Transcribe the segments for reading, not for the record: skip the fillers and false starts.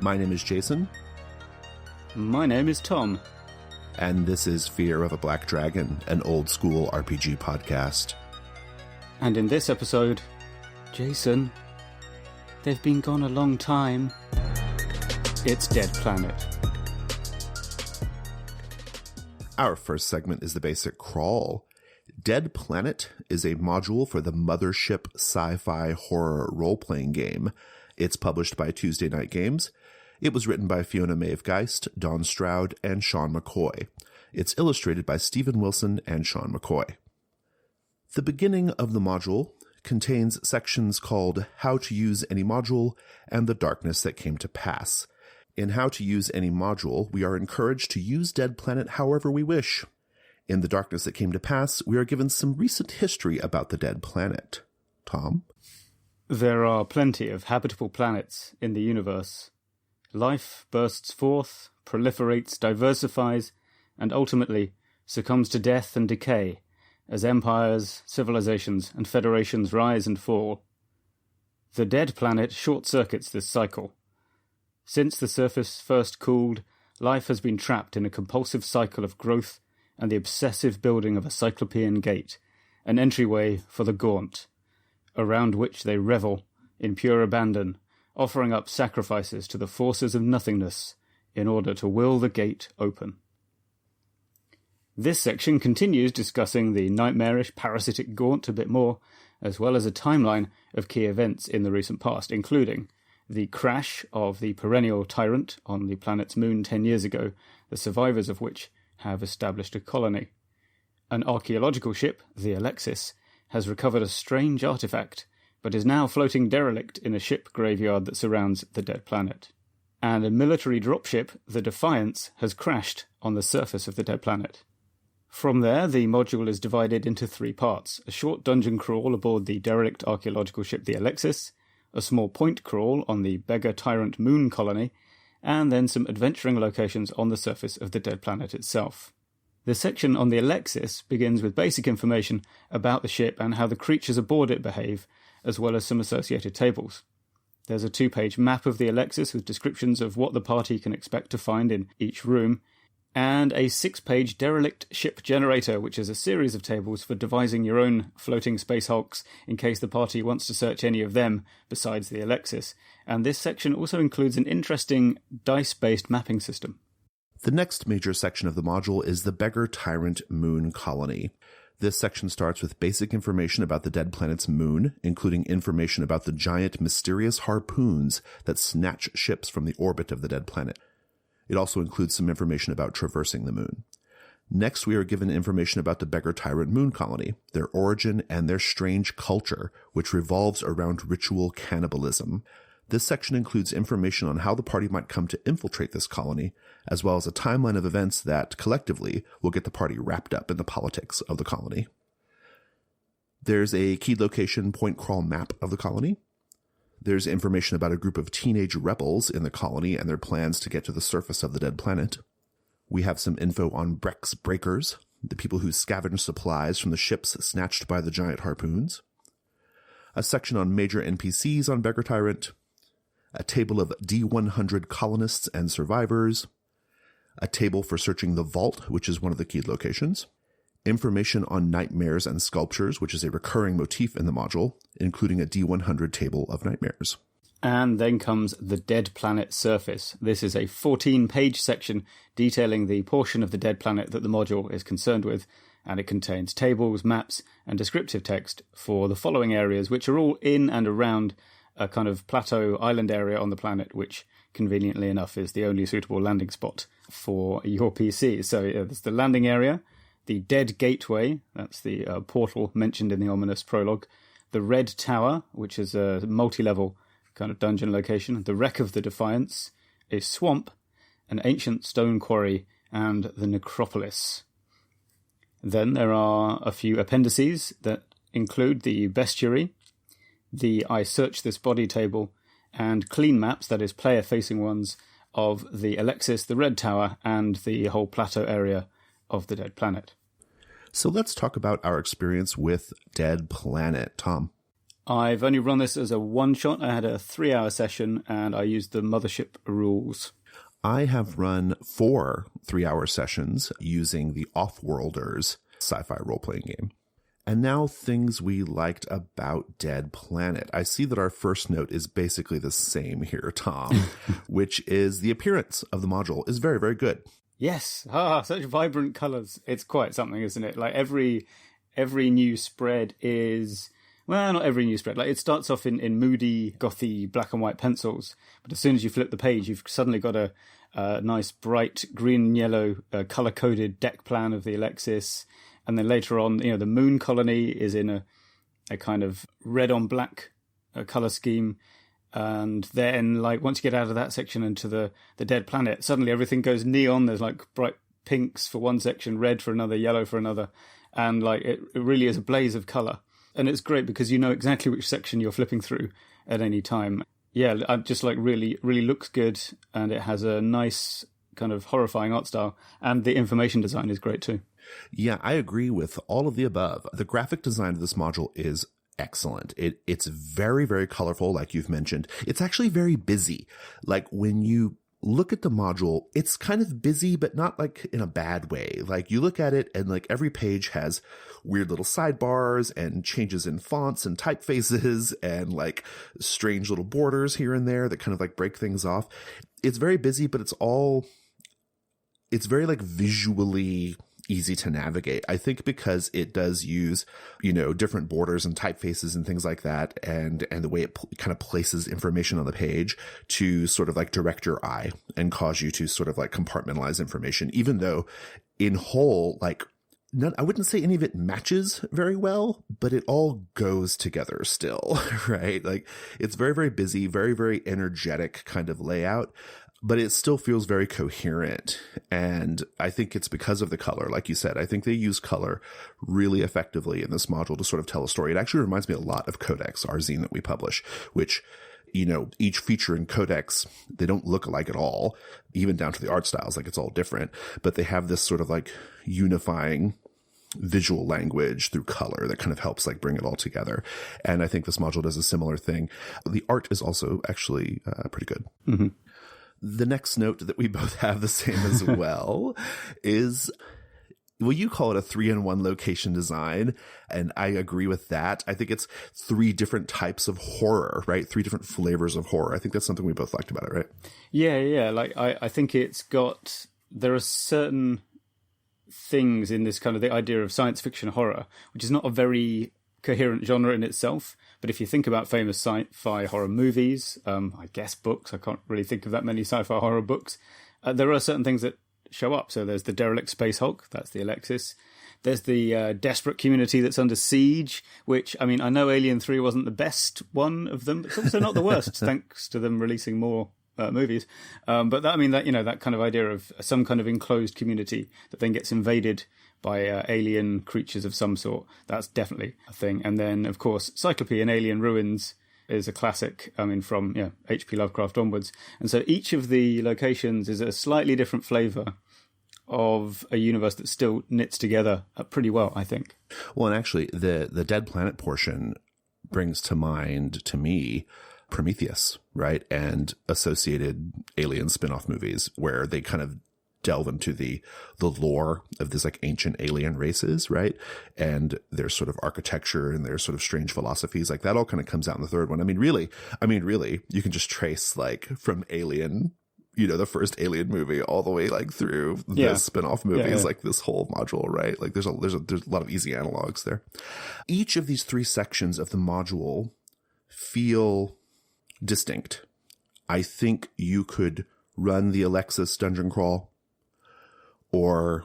My name is Jason. My name is Tom. And this is Fear of a Black Dragon, an old-school RPG podcast. And in this episode, Jason, they've been gone a long time. It's Dead Planet. Our first segment is the Basic Crawl. Dead Planet is a module for the Mothership sci-fi horror role-playing game. It's published by Tuesday Night Games. It was written by Fiona Maeve Geist, Don Stroud, and Sean McCoy. It's illustrated by Stephen Wilson and Sean McCoy. The beginning of the module contains sections called How to Use Any Module and The Darkness That Came to Pass. In How to Use Any Module, we are encouraged to use Dead Planet however we wish. In The Darkness That Came to Pass, we are given some recent history about the Dead Planet. Tom? There are plenty of habitable planets in the universe. Life bursts forth, proliferates, diversifies, and ultimately succumbs to death and decay as empires, civilizations, and federations rise and fall. The Dead Planet short-circuits this cycle. Since the surface first cooled, life has been trapped in a compulsive cycle of growth and the obsessive building of a cyclopean gate, an entryway for the gaunt, around which they revel in pure abandon, offering up sacrifices to the forces of nothingness in order to will the gate open. This section continues discussing the nightmarish parasitic gaunt a bit more, as well as a timeline of key events in the recent past, including the crash of the perennial tyrant on the planet's moon 10 years ago, the survivors of which have established a colony. An archaeological ship, the Alexis, has recovered a strange artifact, but is now floating derelict in a ship graveyard that surrounds the Dead Planet. And a military dropship, the Defiance, has crashed on the surface of the Dead Planet. From there, the module is divided into 3 parts: a short dungeon crawl aboard the derelict archaeological ship the Alexis, a small point crawl on the beggar tyrant moon colony, and then some adventuring locations on the surface of the Dead Planet itself. The section on the Alexis begins with basic information about the ship and how the creatures aboard it behave, as well as some associated tables. There's a 2-page map of the Alexis with descriptions of what the party can expect to find in each room, and a 6-page derelict ship generator, which is a series of tables for devising your own floating space hulks in case the party wants to search any of them besides the Alexis. And this section also includes an interesting dice-based mapping system. The next major section of the module is the Beggar Tyrant Moon Colony. This section starts with basic information about the Dead Planet's moon, including information about the giant mysterious harpoons that snatch ships from the orbit of the Dead Planet. It also includes some information about traversing the moon. Next, we are given information about the Beggar Tyrant Moon Colony, their origin, and their strange culture, which revolves around ritual cannibalism. This section includes information on how the party might come to infiltrate this colony, as well as a timeline of events that, collectively, will get the party wrapped up in the politics of the colony. There's a key location point crawl map of the colony. There's information about a group of teenage rebels in the colony and their plans to get to the surface of the Dead Planet. We have some info on Brex Breakers, the people who scavenge supplies from the ships snatched by the giant harpoons. A section on major NPCs on Beggar Tyrant. A table of D100 colonists and survivors. A table for searching the vault, which is one of the key locations. Information on nightmares and sculptures, which is a recurring motif in the module, including a D100 table of nightmares. And then comes the Dead Planet surface. This is a 14-page section detailing the portion of the Dead Planet that the module is concerned with, and it contains tables, maps, and descriptive text for the following areas, which are all in and around a kind of plateau island area on the planet, which, conveniently enough, is the only suitable landing spot for your PC. So there's the landing area, the Dead Gateway, that's the portal mentioned in the ominous prologue, the Red Tower, which is a multi-level kind of dungeon location, the Wreck of the Defiance, a swamp, an ancient stone quarry, and the Necropolis. Then there are a few appendices that include the Bestiary, the I Search This Body table, and clean maps, that is player-facing ones, of the Alexis, the Red Tower, and the whole plateau area of the Dead Planet. So let's talk about our experience with Dead Planet. Tom? I've only run this as a one-shot. I had a 3-hour session, and I used the Mothership rules. I have run 4 3-hour sessions using the Offworlders sci-fi role-playing game. And now things we liked about Dead Planet. I see that our first note is basically the same here, Tom, which is the appearance of the module is very, very good. Yes. Such vibrant colors. It's quite something, isn't it? Like every new spread is, well, not every new spread. Like it starts off in moody, gothy black and white pencils. But as soon as you flip the page, you've suddenly got a nice bright green and yellow color-coded deck plan of the Alexis. And then later on, the moon colony is in a kind of red on black color scheme. And then, like, once you get out of that section into the dead planet, suddenly everything goes neon. There's like bright pinks for one section, red for another, yellow for another. And like, it really is a blaze of color. And it's great because you know exactly which section you're flipping through at any time. Yeah, just like really, really looks good. And it has a nice kind of horrifying art style. And the information design is great too. Yeah, I agree with all of the above. The graphic design of this module is excellent. It's very, very colorful, like you've mentioned. It's actually very busy. Like when you look at the module, it's kind of busy, but not like in a bad way. Like you look at it and like every page has weird little sidebars and changes in fonts and typefaces and like strange little borders here and there that kind of like break things off. It's very busy, but it's very like visually easy to navigate. I think because it does use, different borders and typefaces and things like that, and the way it kind of places information on the page to sort of like direct your eye and cause you to sort of like compartmentalize information, even though in whole, like, I wouldn't say any of it matches very well, but it all goes together still, right? Like it's very, very busy, very, very energetic kind of layout. But it still feels very coherent. And I think it's because of the color. Like you said, I think they use color really effectively in this module to sort of tell a story. It actually reminds me a lot of Codex, our zine that we publish, which, each feature in Codex, they don't look alike at all, even down to the art styles. Like it's all different, but they have this sort of like unifying visual language through color that kind of helps like bring it all together. And I think this module does a similar thing. The art is also actually pretty good. Mm-hmm. The next note that we both have the same as well is, well, you call it a 3-in-1 location design, and I agree with that. I think it's 3 different types of horror, right? 3 different flavors of horror. I think that's something we both liked about it, right? Yeah. Like I think there are certain things in this kind of the idea of science fiction horror, which is not a very coherent genre in itself. But if you think about famous sci-fi horror movies, I guess books, I can't really think of that many sci-fi horror books. There are certain things that show up. So there's the derelict Space Hulk, that's the Alexis. There's the desperate community that's under siege, which, I mean, I know Alien 3 wasn't the best one of them, but it's also not the worst, thanks to them releasing more movies. But that kind of idea of some kind of enclosed community that then gets invaded by alien creatures of some sort, that's definitely a thing. And then, of course, Cyclope and Alien Ruins is a classic, from H.P. Lovecraft onwards. And so each of the locations is a slightly different flavour of a universe that still knits together pretty well, I think. Well, and actually, the Dead Planet portion brings to mind, to me, Prometheus, right? And associated alien spin-off movies where they kind of delve into the lore of these like ancient alien races, right? And their sort of architecture and their sort of strange philosophies, like that all kind of comes out in the third one. I mean, really, you can just trace like from Alien, the first Alien movie all the way like through the spin-off movies, like this whole module, right? Like there's a lot of easy analogs there. Each of these 3 sections of the module feel distinct. I think you could run the Alexis dungeon crawl or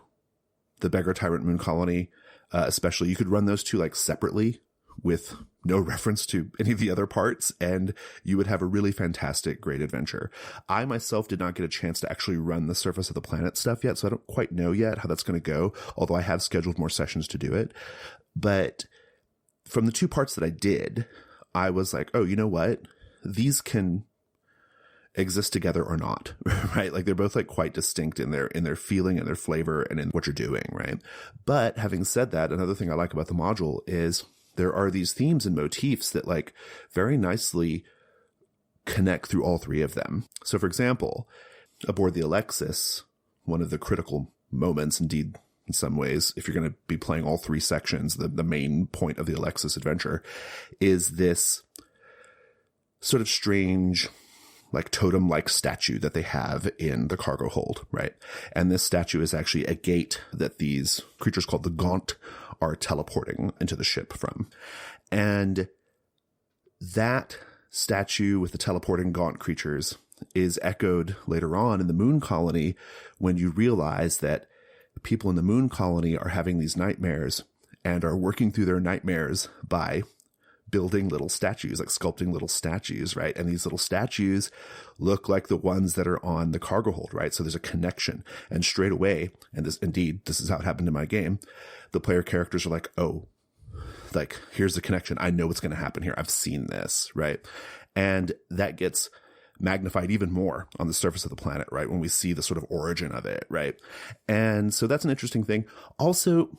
the Beggar Tyrant Moon Colony, especially. You could run those 2 like separately with no reference to any of the other parts, and you would have a really fantastic, great adventure. I myself did not get a chance to actually run the Surface of the Planet stuff yet, so I don't quite know yet how that's going to go, although I have scheduled more sessions to do it. But from the 2 parts that I did, I was like, oh, you know what? These can exist together or not, right? Like they're both like quite distinct in their feeling and their flavor and in what you're doing, right? But having said that, another thing I like about the module is there are these themes and motifs that like very nicely connect through all three of them. So for example, aboard the Alexis, one of the critical moments, indeed, in some ways, if you're going to be playing all three sections, the main point of the Alexis adventure is this sort of strange, like totem-like statue that they have in the cargo hold, right? And this statue is actually a gate that these creatures called the Gaunt are teleporting into the ship from. And that statue with the teleporting Gaunt creatures is echoed later on in the Moon Colony when you realize that people in the Moon Colony are having these nightmares and are working through their nightmares by building little statues, like sculpting little statues, right? And these little statues look like the ones that are on the cargo hold, right? So there's a connection. And straight away, and this is how it happened in my game, the player characters are like, oh, like, here's the connection. I know what's going to happen here. I've seen this, right? And that gets magnified even more on the surface of the planet, right? When we see the sort of origin of it, right? And so that's an interesting thing. Also,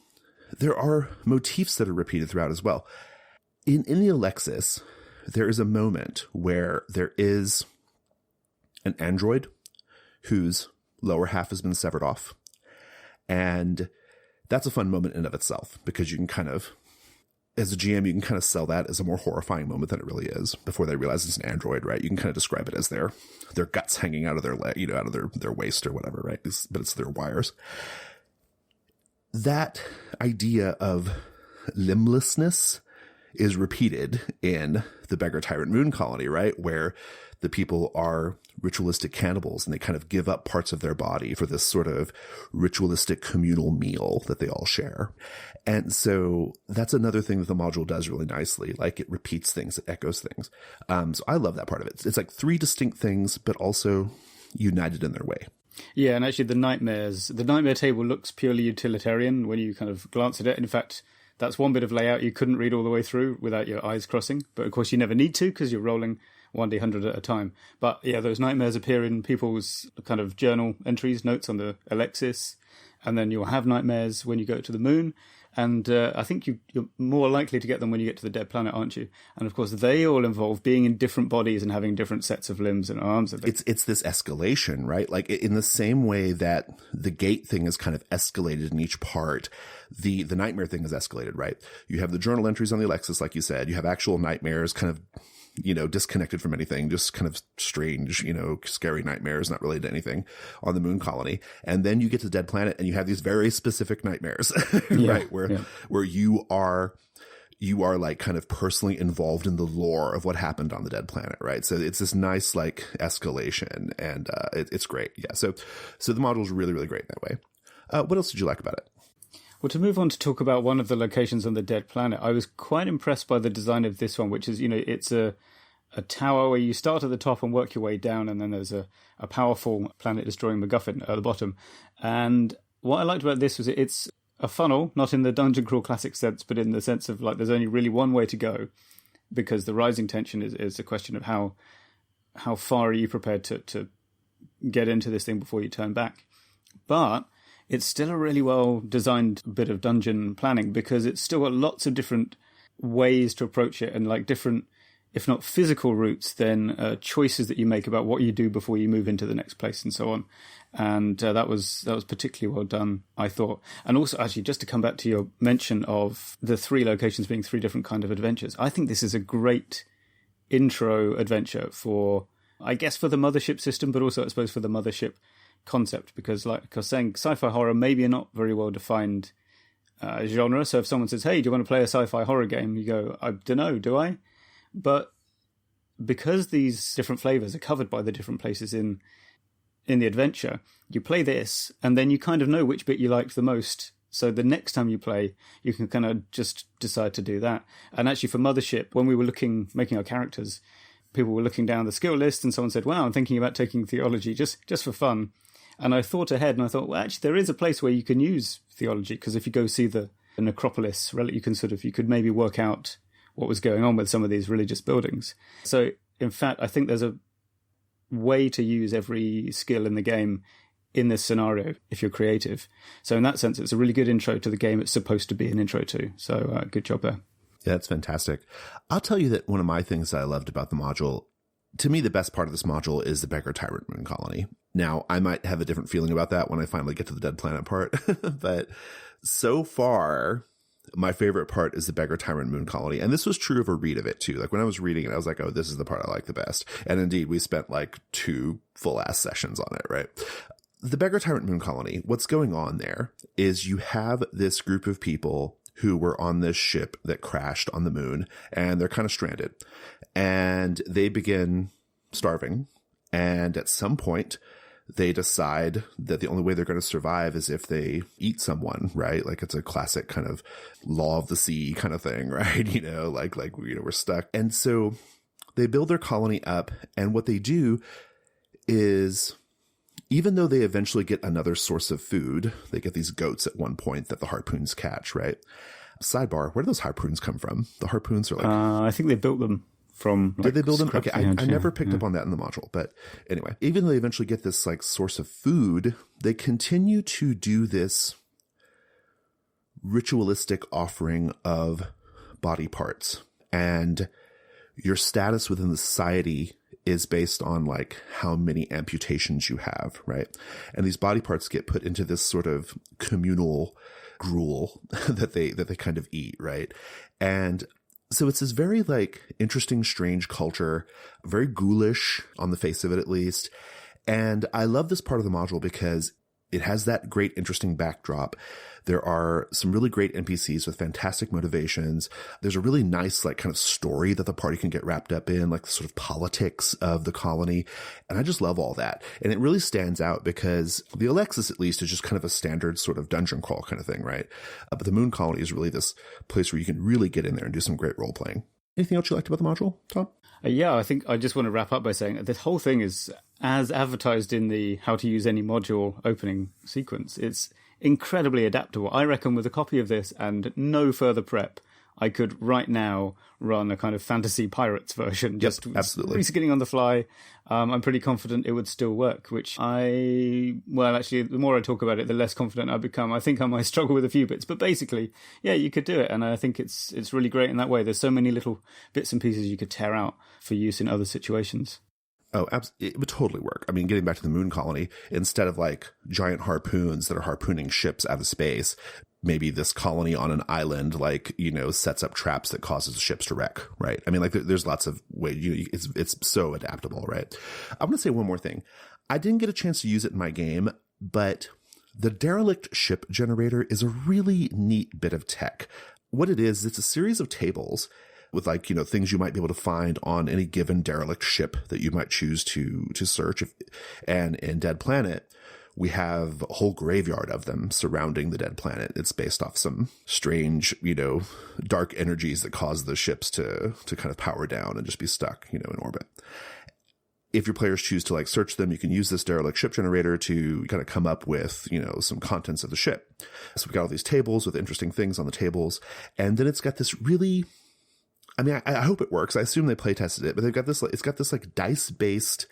there are motifs that are repeated throughout as well. In the Alexis, there is a moment where there is an android whose lower half has been severed off. And that's a fun moment in and of itself, because you can kind of, as a GM, you can kind of sell that as a more horrifying moment than it really is before they realize it's an android, right? You can kind of describe it as their guts hanging out of their leg, out of their waist or whatever, right? But it's their wires. That idea of limblessness is repeated in the Beggar Tyrant Moon Colony, right? Where the people are ritualistic cannibals and they kind of give up parts of their body for this sort of ritualistic communal meal that they all share. And so that's another thing that the module does really nicely. Like, it repeats things, it echoes things. So I love that part of it. It's like three distinct things, but also united in their way. Yeah, and actually the nightmare table looks purely utilitarian when you kind of glance at it. In fact, that's one bit of layout you couldn't read all the way through without your eyes crossing. But of course you never need to, because you're rolling 1d100 at a time. But yeah, those nightmares appear in people's kind of journal entries, notes on the Alexis. And then you'll have nightmares when you go to the moon. And I think you're more likely to get them when you get to the dead planet, aren't you? And of course, they all involve being in different bodies and having different sets of limbs and arms. It's this escalation, right? Like, in the same way that the gate thing is kind of escalated in each part, the nightmare thing is escalated, right? You have the journal entries on the Alexis, like you said. You have actual nightmares, kind of, disconnected from anything, just kind of strange, scary nightmares, not related to anything on the Moon Colony. And then you get to the dead planet and you have these very specific nightmares, right? Where you are like kind of personally involved in the lore of what happened on the dead planet, right? So it's this nice like escalation, and it's great. Yeah. So the module is really, really great in that way. What else did you like about it? Well, to move on to talk about one of the locations on the dead planet, I was quite impressed by the design of this one, which is, it's a tower where you start at the top and work your way down, and then there's a powerful planet-destroying MacGuffin at the bottom. And what I liked about this was it's a funnel, not in the Dungeon Crawl Classic sense, but in the sense of, like, there's only really one way to go, because the rising tension is a question of how far are you prepared to get into this thing before you turn back. But it's still a really well-designed bit of dungeon planning, because it's still got lots of different ways to approach it, and like different, if not physical routes, then choices that you make about what you do before you move into the next place and so on. And that was particularly well done, I thought. And also, actually, just to come back to your mention of the three locations being three different kind of adventures, I think this is a great intro adventure for the mothership system, but also, I suppose, for the mothership concept, because like I was saying, sci-fi horror maybe a not very well defined genre. So if someone says, hey, do you want to play a sci-fi horror game? You go, I don't know, do I? But because these different flavors are covered by the different places in the adventure, you play this and then you kind of know which bit you liked the most. So the next time you play, you can kind of just decide to do that. And actually for Mothership, when we were making our characters, people were looking down the skill list and someone said, wow, I'm thinking about taking theology just for fun. And I thought ahead and I thought, well, actually, there is a place where you can use theology, because if you go see the necropolis, you could maybe work out what was going on with some of these religious buildings. So, in fact, I think there's a way to use every skill in the game in this scenario if you're creative. So in that sense, it's a really good intro to the game it's supposed to be an intro to. So good job there. Yeah, that's fantastic. I'll tell you that one of my things that I loved about the module, to me, the best part of this module is the Beggar Tyrant Moon Colony. Now, I might have a different feeling about that when I finally get to the Dead Planet part, but so far, my favorite part is the Beggar Tyrant Moon Colony. And this was true of a read of it too. Like when I was reading it, I was like, oh, this is the part I like the best. And indeed, we spent like 2 full-ass sessions on it, right? The Beggar Tyrant Moon Colony, what's going on there is you have this group of people who were on this ship that crashed on the moon, and they're kind of stranded. And they begin starving. And at some point, they decide that the only way they're going to survive is if they eat someone, right? Like it's a classic kind of law of the sea kind of thing, right? We're stuck. And so they build their colony up, and what they do is, even though they eventually get another source of food, they get these goats at one point that the harpoons catch, right? Sidebar, where do those harpoons come from? The harpoons are like... I think they built them from... Did they build them? Okay, I never picked up on that in the module. But anyway, even though they eventually get this like source of food, they continue to do this ritualistic offering of body parts. And your status within the society is based on like how many amputations you have, right? And these body parts get put into this sort of communal gruel that they kind of eat, right? And so it's this very like interesting, strange culture, very ghoulish on the face of it, at least. And I love this part of the module because it has that great, interesting backdrop. There are some really great NPCs with fantastic motivations. There's a really nice, like, kind of story that the party can get wrapped up in, like the sort of politics of the colony. And I just love all that. And it really stands out because the Alexis, at least, is just kind of a standard sort of dungeon crawl kind of thing, right? But the Moon Colony is really this place where you can really get in there and do some great role playing. Anything else you liked about the module, Tom? Yeah, I think I just want to wrap up by saying this whole thing is as advertised in the how to use any module opening sequence. It's incredibly adaptable. I reckon with a copy of this and no further prep, I could right now run a kind of fantasy pirates version, just absolutely reskinning on the fly. I'm pretty confident it would still work, actually, the more I talk about it, the less confident I become. I think I might struggle with a few bits, but basically, yeah, you could do it. And I think it's really great in that way. There's so many little bits and pieces you could tear out for use in other situations. Oh, it would totally work. I mean, getting back to the Moon Colony, instead of like giant harpoons that are harpooning ships out of space, maybe this colony on an island, like, sets up traps that causes ships to wreck, right? I mean, like there's lots of ways, it's so adaptable, right? I'm going to say one more thing. I didn't get a chance to use it in my game, but the derelict ship generator is a really neat bit of tech. What it is, it's a series of tables with like, things you might be able to find on any given derelict ship that you might choose to search. And in Dead Planet, we have a whole graveyard of them surrounding the Dead Planet. It's based off some strange, dark energies that cause the ships to kind of power down and just be stuck, in orbit. If your players choose to like search them, you can use this derelict ship generator to kind of come up with, some contents of the ship. So we've got all these tables with interesting things on the tables. And then it's got this really... I mean, I hope it works. I assume they play tested it, but they've got this, it's got this like dice based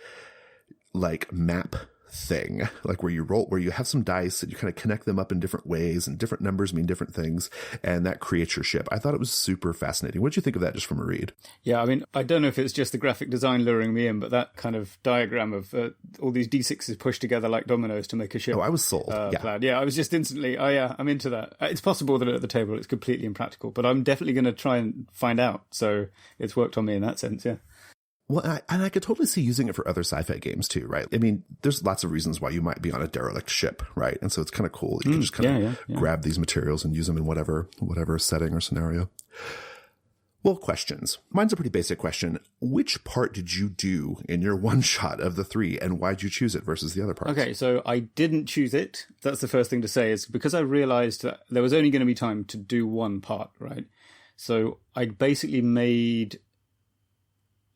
like map thing, like where you have some dice and you kind of connect them up in different ways and different numbers mean different things. And that creates your ship. I thought it was super fascinating. What did you think of that just from a read? Yeah, I mean, I don't know if it's just the graphic design luring me in, but that kind of diagram of all these D6s pushed together like dominoes to make a ship. Oh, I was sold. Yeah, I was just instantly, I'm into that. It's possible that at the table it's completely impractical, but I'm definitely going to try and find out. So it's worked on me in that sense, yeah. Well, and I could totally see using it for other sci-fi games too, right? I mean, there's lots of reasons why you might be on a derelict ship, right? And so it's kind of cool. You can just kind of grab these materials and use them in whatever setting or scenario. Well, questions. Mine's a pretty basic question. Which part did you do in your one shot of the 3, and why'd you choose it versus the other parts? Okay, so I didn't choose it. That's the first thing to say, is because I realized that there was only going to be time to do one part, right? So I basically made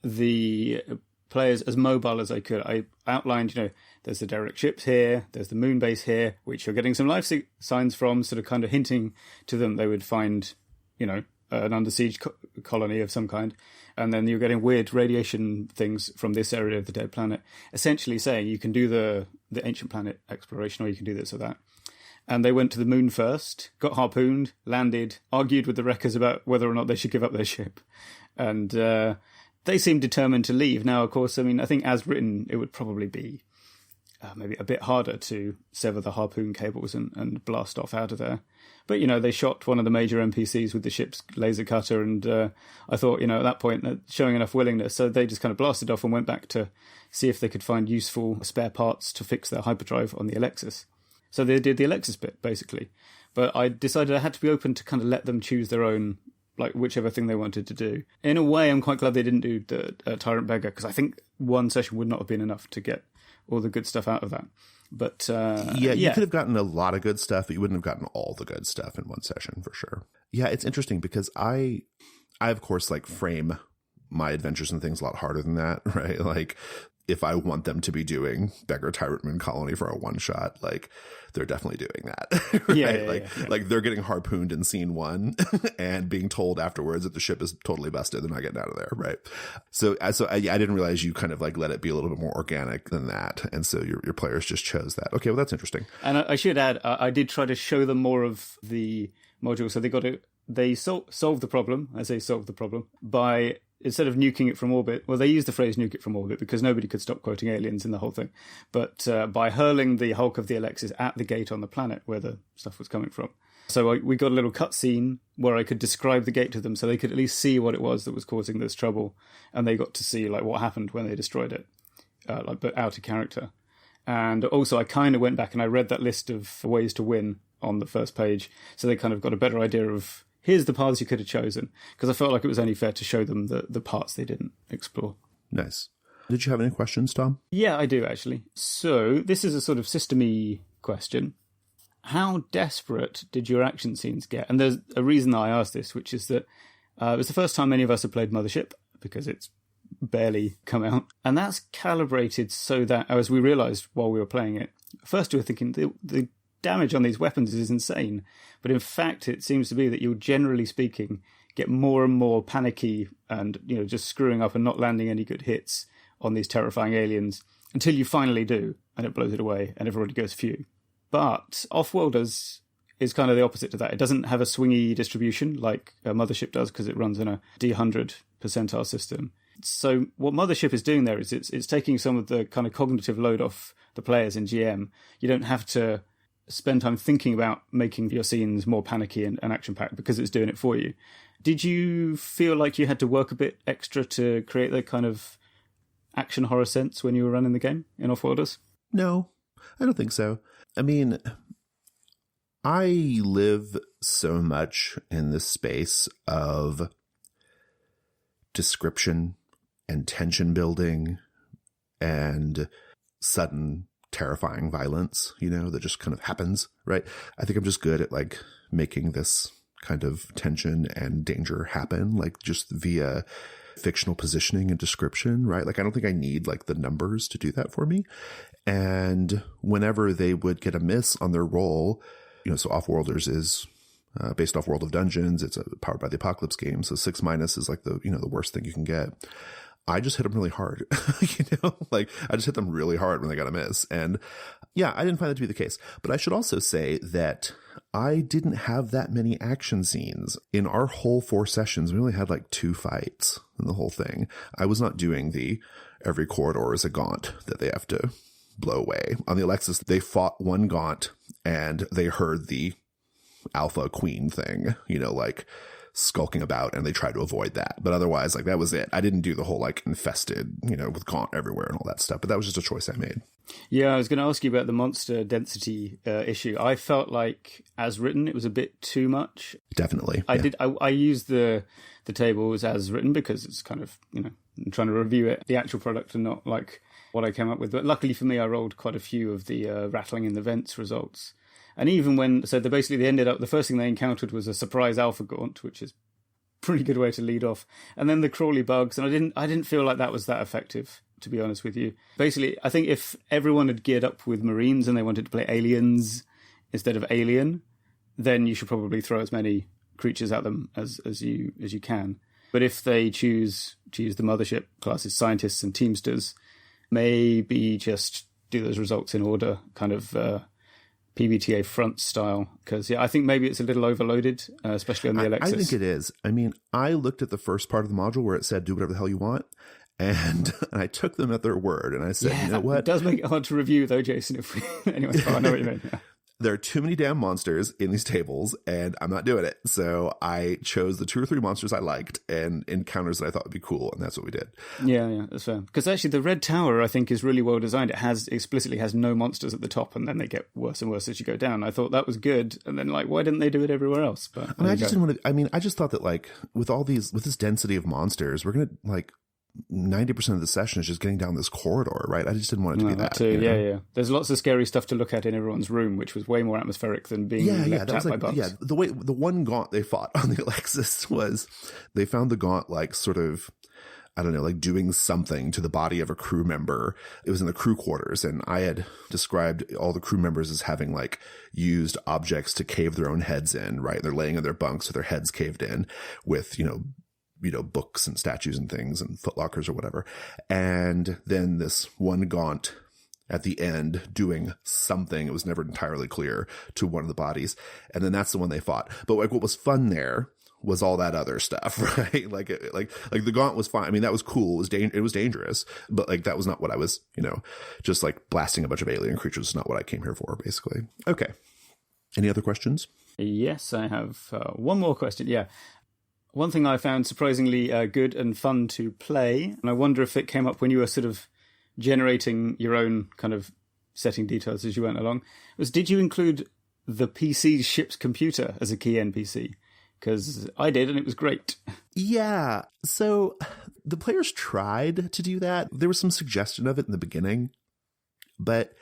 the players as mobile as I could. I outlined, there's the derelict ships here, there's the moon base here, which you're getting some life signs from, sort of kind of hinting to them they would find, an under siege colony of some kind. And then you're getting weird radiation things from this area of the Dead Planet, essentially saying you can do the ancient planet exploration or you can do this or that. And they went to the moon first, got harpooned, landed, argued with the wreckers about whether or not they should give up their ship. And they seemed determined to leave. Now, of course, I mean, I think as written, it would probably be maybe a bit harder to sever the harpoon cables and blast off out of there. But, they shot one of the major NPCs with the ship's laser cutter, and I thought, at that point, showing enough willingness, so they just kind of blasted off and went back to see if they could find useful spare parts to fix their hyperdrive on the Alexis. So they did the Alexis bit, basically. But I decided I had to be open to kind of let them choose their own, like, whichever thing they wanted to do. In a way, I'm quite glad they didn't do the Tyrant Beggar, because I think one session would not have been enough to get all the good stuff out of that. But you could have gotten a lot of good stuff, but you wouldn't have gotten all the good stuff in one session for sure. Yeah, it's interesting because I of course like frame my adventures and things a lot harder than that, right? Like if I want them to be doing Beggar Tyrant Moon Colony for a one shot, like they're definitely doing that. Right? Like they're getting harpooned in scene 1 and being told afterwards that the ship is totally busted. They're not getting out of there. Right. So I didn't realize you kind of like let it be a little bit more organic than that. And so your players just chose that. Okay. Well, that's interesting. And I should add, I did try to show them more of the module. So they solved the problem, as they solved the problem, by, instead of nuking it from orbit, well, they used the phrase nuke it from orbit because nobody could stop quoting aliens in the whole thing. But by hurling the hulk of the Alexis at the gate on the planet where the stuff was coming from. So we got a little cutscene where I could describe the gate to them so they could at least see what it was that was causing this trouble. And they got to see like what happened when they destroyed it, but out of character. And also I kind of went back and I read that list of ways to win on the first page. So they kind of got a better idea of, here's the paths you could have chosen, because I felt like it was only fair to show them the parts they didn't explore. Nice. Did you have any questions, Tom? Yeah, I do, actually. So this is a sort of system-y question. How desperate did your action scenes get? And there's a reason that I asked this, which is that it was the first time many of us have played Mothership, because it's barely come out. And that's calibrated so that, as we realised while we were playing it, first we were thinking the damage on these weapons is insane, but in fact it seems to be that you'll, generally speaking, get more and more panicky and just screwing up and not landing any good hits on these terrifying aliens until you finally do, and it blows it away and everybody goes phew. But Offworlders is kind of the opposite to that. It doesn't have a swingy distribution like Mothership does, because it runs on a D100 percentile system. So what Mothership is doing there is it's taking some of the kind of cognitive load off the players in GM. You don't have to spend time thinking about making your scenes more panicky and action-packed because it's doing it for you. Did you feel like you had to work a bit extra to create that kind of action horror sense when you were running the game in Offworlders? No, I don't think so. I mean, I live so much in this space of description and tension building and sudden terrifying violence, that just kind of happens, right? I think I'm just good at like making this kind of tension and danger happen, like just via fictional positioning and description, right? Like I don't think I need like the numbers to do that for me. And whenever they would get a miss on their roll, so Offworlders is based off World of Dungeons. It's powered by the Apocalypse game. So 6- is like the worst thing you can get. I just hit them really hard, like I just hit them really hard when they got a miss. And yeah, I didn't find that to be the case. But I should also say that I didn't have that many action scenes in our whole 4 sessions. We only had like 2 fights in the whole thing. I was not doing the every corridor is a gaunt that they have to blow away. On the Alexis, they fought one gaunt and they heard the Alpha Queen thing, like skulking about, and they tried to avoid that. But otherwise, like that was it. I didn't do the whole like infested, with gaunt everywhere and all that stuff. But that was just a choice I made. Yeah, I was going to ask you about the monster density issue. I felt like, as written, it was a bit too much. Definitely. I used the tables as written because it's kind of, I'm trying to review it, the actual product, and not like what I came up with. But luckily for me, I rolled quite a few of the rattling in the vents results. And even they ended up, the first thing they encountered was a surprise alpha gaunt, which is a pretty good way to lead off. And then the crawly bugs, and I didn't feel like that was that effective, to be honest with you. Basically, I think if everyone had geared up with Marines and they wanted to play aliens instead of alien, then you should probably throw as many creatures at them as you can. But if they choose to use the Mothership classes, scientists and teamsters, maybe just do those results in order, kind of PBTA front style, because I think maybe it's a little overloaded, especially on the Alexis. I think it is. I mean, I looked at the first part of the module where it said do whatever the hell you want, and I took them at their word, and I said, you know what? It does make it hard to review, though, Jason. If we... Anyway, I know what you mean. Yeah. There are too many damn monsters in these tables, and I'm not doing it. So I chose the 2 or 3 monsters I liked and encounters that I thought would be cool, and that's what we did. Yeah, that's fair. Because actually, the Red Tower, I think, is really well designed. It explicitly has no monsters at the top, and then they get worse and worse as you go down. I thought that was good, and then why didn't they do it everywhere else? But I just didn't want to. I mean, I just thought that with this density of monsters, we're gonna 90% of the session is just getting down this corridor, right? I just didn't want it to be that. Too. You know? Yeah. There's lots of scary stuff to look at in everyone's room, which was way more atmospheric than being that was by bugs. Yeah, the one gaunt they fought on the Alexis was they found the gaunt sort of, I don't know, doing something to the body of a crew member. It was in the crew quarters, and I had described all the crew members as having used objects to cave their own heads in, right? They're laying in their bunks with their heads caved in with, books and statues and things and footlockers or whatever. And then this one gaunt at the end doing something, it was never entirely clear, to one of the bodies. And then that's the one they fought. But what was fun was all that other stuff, right? Like the gaunt was fine. I mean, that was cool. It was dangerous, but that was not what I was, just blasting a bunch of alien creatures is not what I came here for, basically. Okay. Any other questions? Yes, I have one more question. Yeah. One thing I found surprisingly good and fun to play, and I wonder if it came up when you were sort of generating your own kind of setting details as you went along, was did you include the PC's ship's computer as a key NPC? Because I did, and it was great. Yeah. So the players tried to do that. There was some suggestion of it in the beginning, but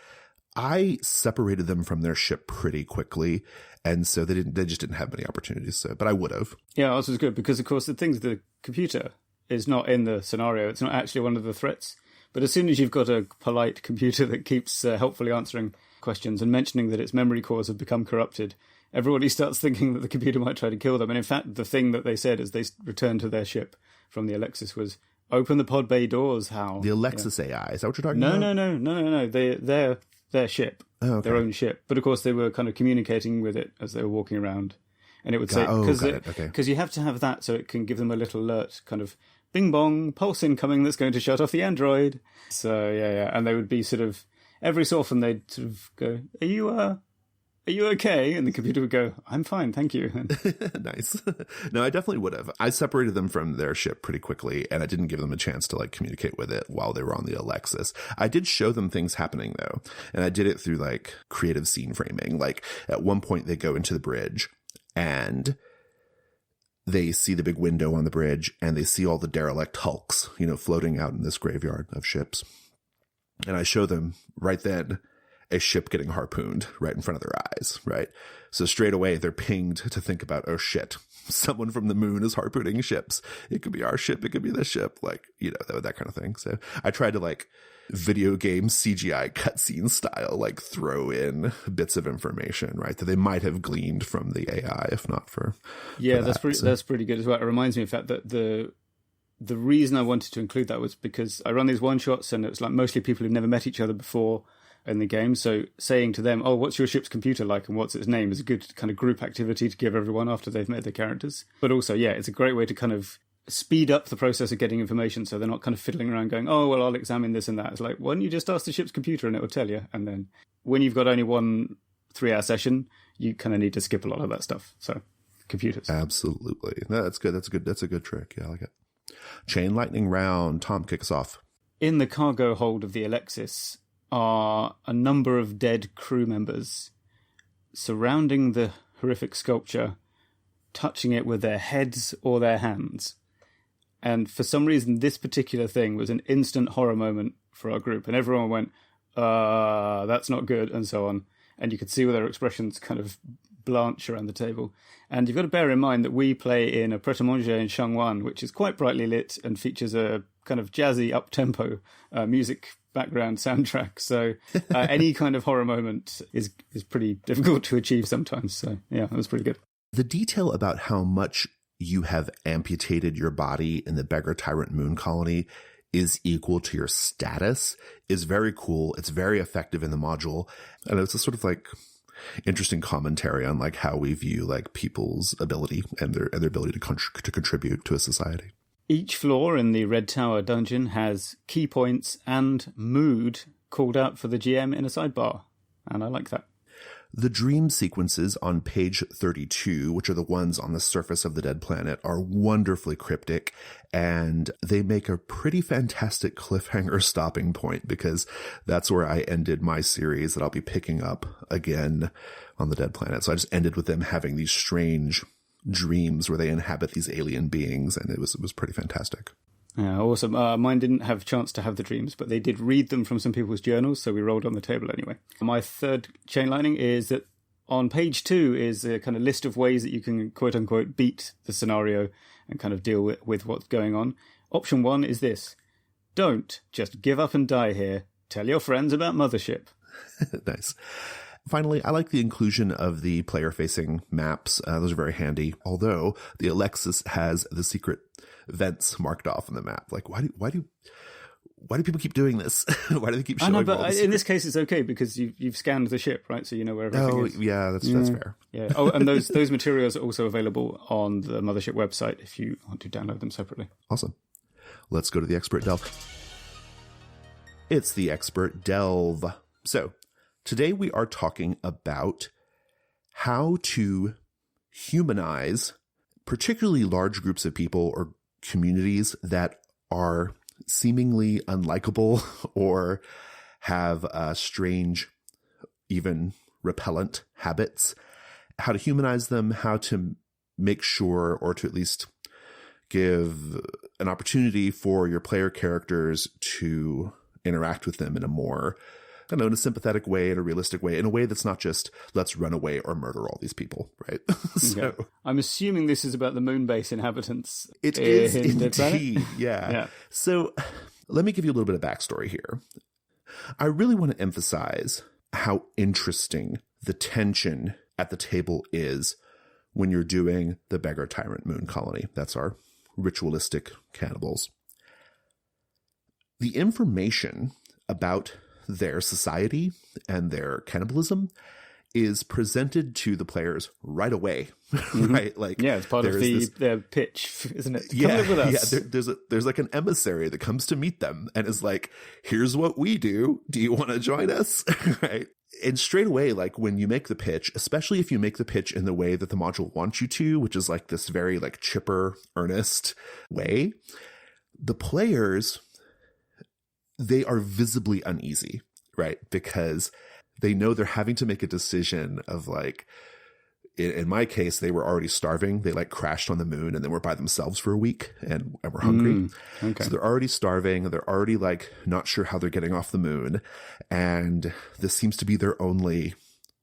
I separated them from their ship pretty quickly, and so they just didn't have many opportunities. So, but I would have. Yeah, this was good because, of course, the computer is not in the scenario. It's not actually one of the threats. But as soon as you've got a polite computer that keeps helpfully answering questions and mentioning that its memory cores have become corrupted, everybody starts thinking that the computer might try to kill them. And in fact, the thing that they said as they returned to their ship from the Alexis was, "Open the pod bay doors, Hal." The Alexis AI, is that what you're talking about? No. Their ship, their own ship. But of course, they were kind of communicating with it as they were walking around. And it would say, because you have to have that so it can give them a little alert, kind of bing bong, pulse incoming that's going to shut off the android. So, yeah. And they would be sort of, every so often they'd sort of go, Are you okay? And the computer would go, "I'm fine, thank you." Nice. No, I definitely would have. I separated them from their ship pretty quickly, and I didn't give them a chance to communicate with it while they were on the Alexis. I did show them things happening though, and I did it through creative scene framing. At one point they go into the bridge and they see the big window on the bridge and they see all the derelict hulks, floating out in this graveyard of ships. And I show them right then a ship getting harpooned right in front of their eyes, right? So straight away, they're pinged to think about, oh shit, someone from the moon is harpooning ships. It could be our ship. It could be this ship, that kind of thing. So I tried to video game CGI cutscene style, throw in bits of information, right, that they might have gleaned from the AI, if not for that's pretty good as well. It reminds me, in fact, that the reason I wanted to include that was because I run these one-shots and it's mostly people who've never met each other before in the game. So saying to them, "Oh, what's your ship's computer like and what's its name?" is a good kind of group activity to give everyone after they've met their characters. But also, it's a great way to kind of speed up the process of getting information so they're not kind of fiddling around going, "Oh, well, I'll examine this and that." It's why don't you just ask the ship's computer and it will tell you? And then when you've got only 1 3-hour session, you kind of need to skip a lot of that stuff. So computers. Absolutely. No, that's good. That's a good trick. Yeah, I like it. Chain lightning round. Tom, kick us off. In the cargo hold of the Alexis are a number of dead crew members surrounding the horrific sculpture, touching it with their heads or their hands. And for some reason, this particular thing was an instant horror moment for our group. And everyone went, that's not good, and so on. And you could see with their expressions kind of blanch around the table. And you've got to bear in mind that we play in a pret-a-manger in Shangwan, which is quite brightly lit and features a kind of jazzy, up-tempo music background soundtrack. So any kind of horror moment is pretty difficult to achieve sometimes. So yeah, that was pretty good. The detail about how much you have amputated your body in the Beggar Tyrant Moon Colony is equal to your status is very cool. It's very effective in the module. And it's a sort of interesting commentary on like how we view like people's ability and their ability to contribute to a society. Each floor in the Red Tower dungeon has key points and mood called out for the GM in a sidebar, and I like that. The dream sequences on page 32, which are the ones on the surface of the dead planet, are wonderfully cryptic, and they make a pretty fantastic cliffhanger stopping point, because that's where I ended my series that I'll be picking up again on the dead planet. So I just ended with them having these strange dreams where they inhabit these alien beings, and it was pretty fantastic. Yeah, awesome. Mine didn't have a chance to have the dreams, but they did read them from some people's journals, so we rolled on the table anyway. My third chain lining is that on page 2 is a kind of list of ways that you can quote-unquote beat the scenario and kind of deal with what's going on. Option 1 is this: don't just give up and die here. Tell your friends about Mothership. Nice. Finally, I like the inclusion of the player-facing maps. Those are very handy, although the Alexis has the secret vents marked off on the map. Like, why do people keep doing this? Why do they keep showing? But in this case, it's okay because you've scanned the ship, right? So you know where everything is. Yeah, that's fair. Yeah. Oh, and those materials are also available on the Mothership website if you want to download them separately. Awesome. Let's go to the Expert Delve. It's the Expert Delve. So today we are talking about how to humanize particularly large groups of people or communities that are seemingly unlikable or have strange, even repellent habits. How to humanize them, how to make sure, or to at least give an opportunity for your player characters to interact with them in a more, I don't know, in a sympathetic way, in a realistic way, in a way that's not just, let's run away or murder all these people, right? So, okay. I'm assuming this is about the moon base inhabitants. It is indeed, yeah. So let me give you a little bit of backstory here. I really want to emphasize how interesting the tension at the table is when you're doing the Beggar Tyrant Moon Colony. That's our ritualistic cannibals. The information about their society and their cannibalism is presented to the players right away, right? Like, yeah, it's part of their pitch, isn't it? Come live with us. Yeah. There's like an emissary that comes to meet them and is like, "Here's what we do. Do you want to join us?" Right? And straight away, like when you make the pitch, especially if you make the pitch in the way that the module wants you to, which is like this very like chipper, earnest way, the players, they are visibly uneasy, right? Because they know they're having to make a decision of like, in my case, they were already starving. They like crashed on the moon and then were by themselves for a week and were hungry. Okay. So they're already starving. They're already like not sure how they're getting off the moon. And this seems to be their only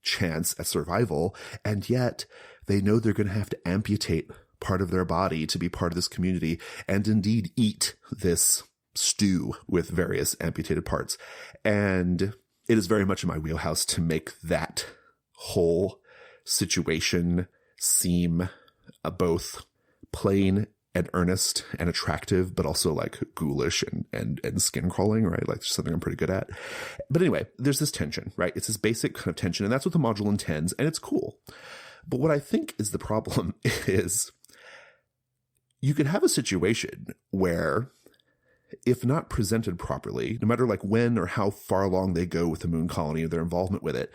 chance at survival. And yet they know they're going to have to amputate part of their body to be part of this community and indeed eat this stew with various amputated parts. And it is very much in my wheelhouse to make that whole situation seem both plain and earnest and attractive, but also like ghoulish and skin crawling, right? Like something I'm pretty good at. But anyway, there's this tension, right? It's this basic kind of tension, and that's what the module intends, and it's cool. But what I think is the problem is you could have a situation where, if not presented properly, no matter like when or how far along they go with the moon colony or their involvement with it,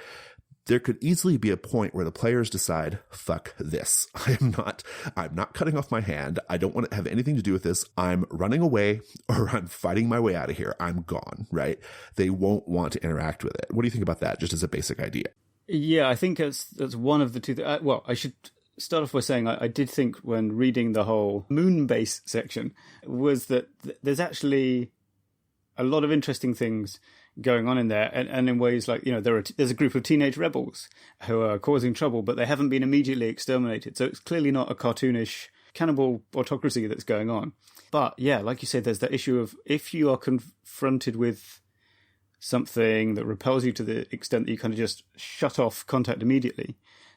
there could easily be a point where the players decide, fuck this. I'm not cutting off my hand. I don't want to have anything to do with this. I'm running away or I'm fighting my way out of here. I'm gone, right? They won't want to interact with it. What do you think about that, just as a basic idea? Yeah, I think that's one of the two. Well, I should start off by saying I did think when reading the whole moon base section was that there's actually a lot of interesting things going on in there, and in ways like, there's a group of teenage rebels who are causing trouble, but they haven't been immediately exterminated. So it's clearly not a cartoonish cannibal autocracy that's going on. But yeah, like you said, there's that issue of if you are confronted with something that repels you to the extent that you kind of just shut off contact immediately,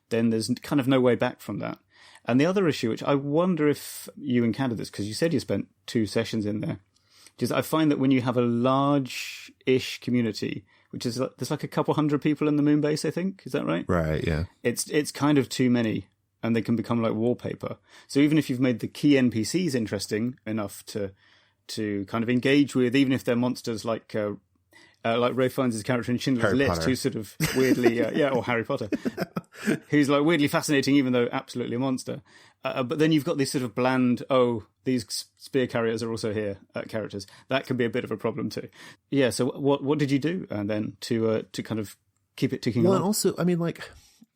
then there's kind of no way back from that. And the other issue, which I wonder if you encountered this, because you said you spent 2 sessions in there, is I find that when you have a large-ish community which is there's like a couple hundred people in the moon base, I think. Is that right? Right, yeah. It's kind of too many, and they can become like wallpaper. So even if you've made the key NPCs interesting enough to kind of engage with, even if they're monsters like Ray Fiennes' character in Schindler's Harry List, Potter. who's sort of weirdly, or Harry Potter, who's like weirdly fascinating, even though absolutely a monster. But then you've got these sort of bland, these spear carriers are also here characters. That can be a bit of a problem too. Yeah. So what did you do then to kind of keep it ticking Well, along? and also,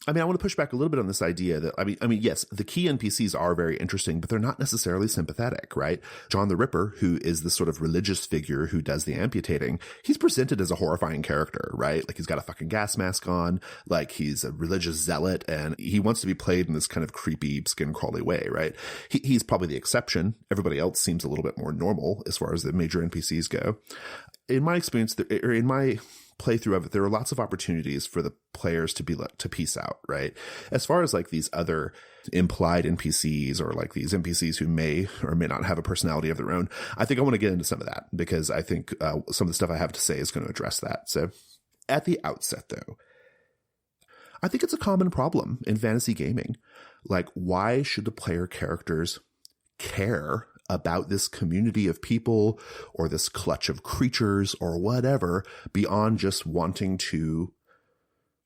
I want to push back a little bit on this idea that, yes, the key NPCs are very interesting, but they're not necessarily sympathetic, right? John the Ripper, who is this sort of religious figure who does the amputating, he's presented as a horrifying character, right? Like, he's got a fucking gas mask on, like, he's a religious zealot, and he wants to be played in this kind of creepy, skin-crawly way, right? He's probably the exception. Everybody else seems a little bit more normal as far as the major NPCs go. In my experience, or in my playthrough of it, there are lots of opportunities for the players to peace out, right? As far as like these other implied NPCs or like these NPCs who may or may not have a personality of their own, I think I want to get into some of that because I think some of the stuff I have to say is going to address that. So at the outset, though, I think it's a common problem in fantasy gaming. Like, why should the player characters care about this community of people or this clutch of creatures or whatever beyond just wanting to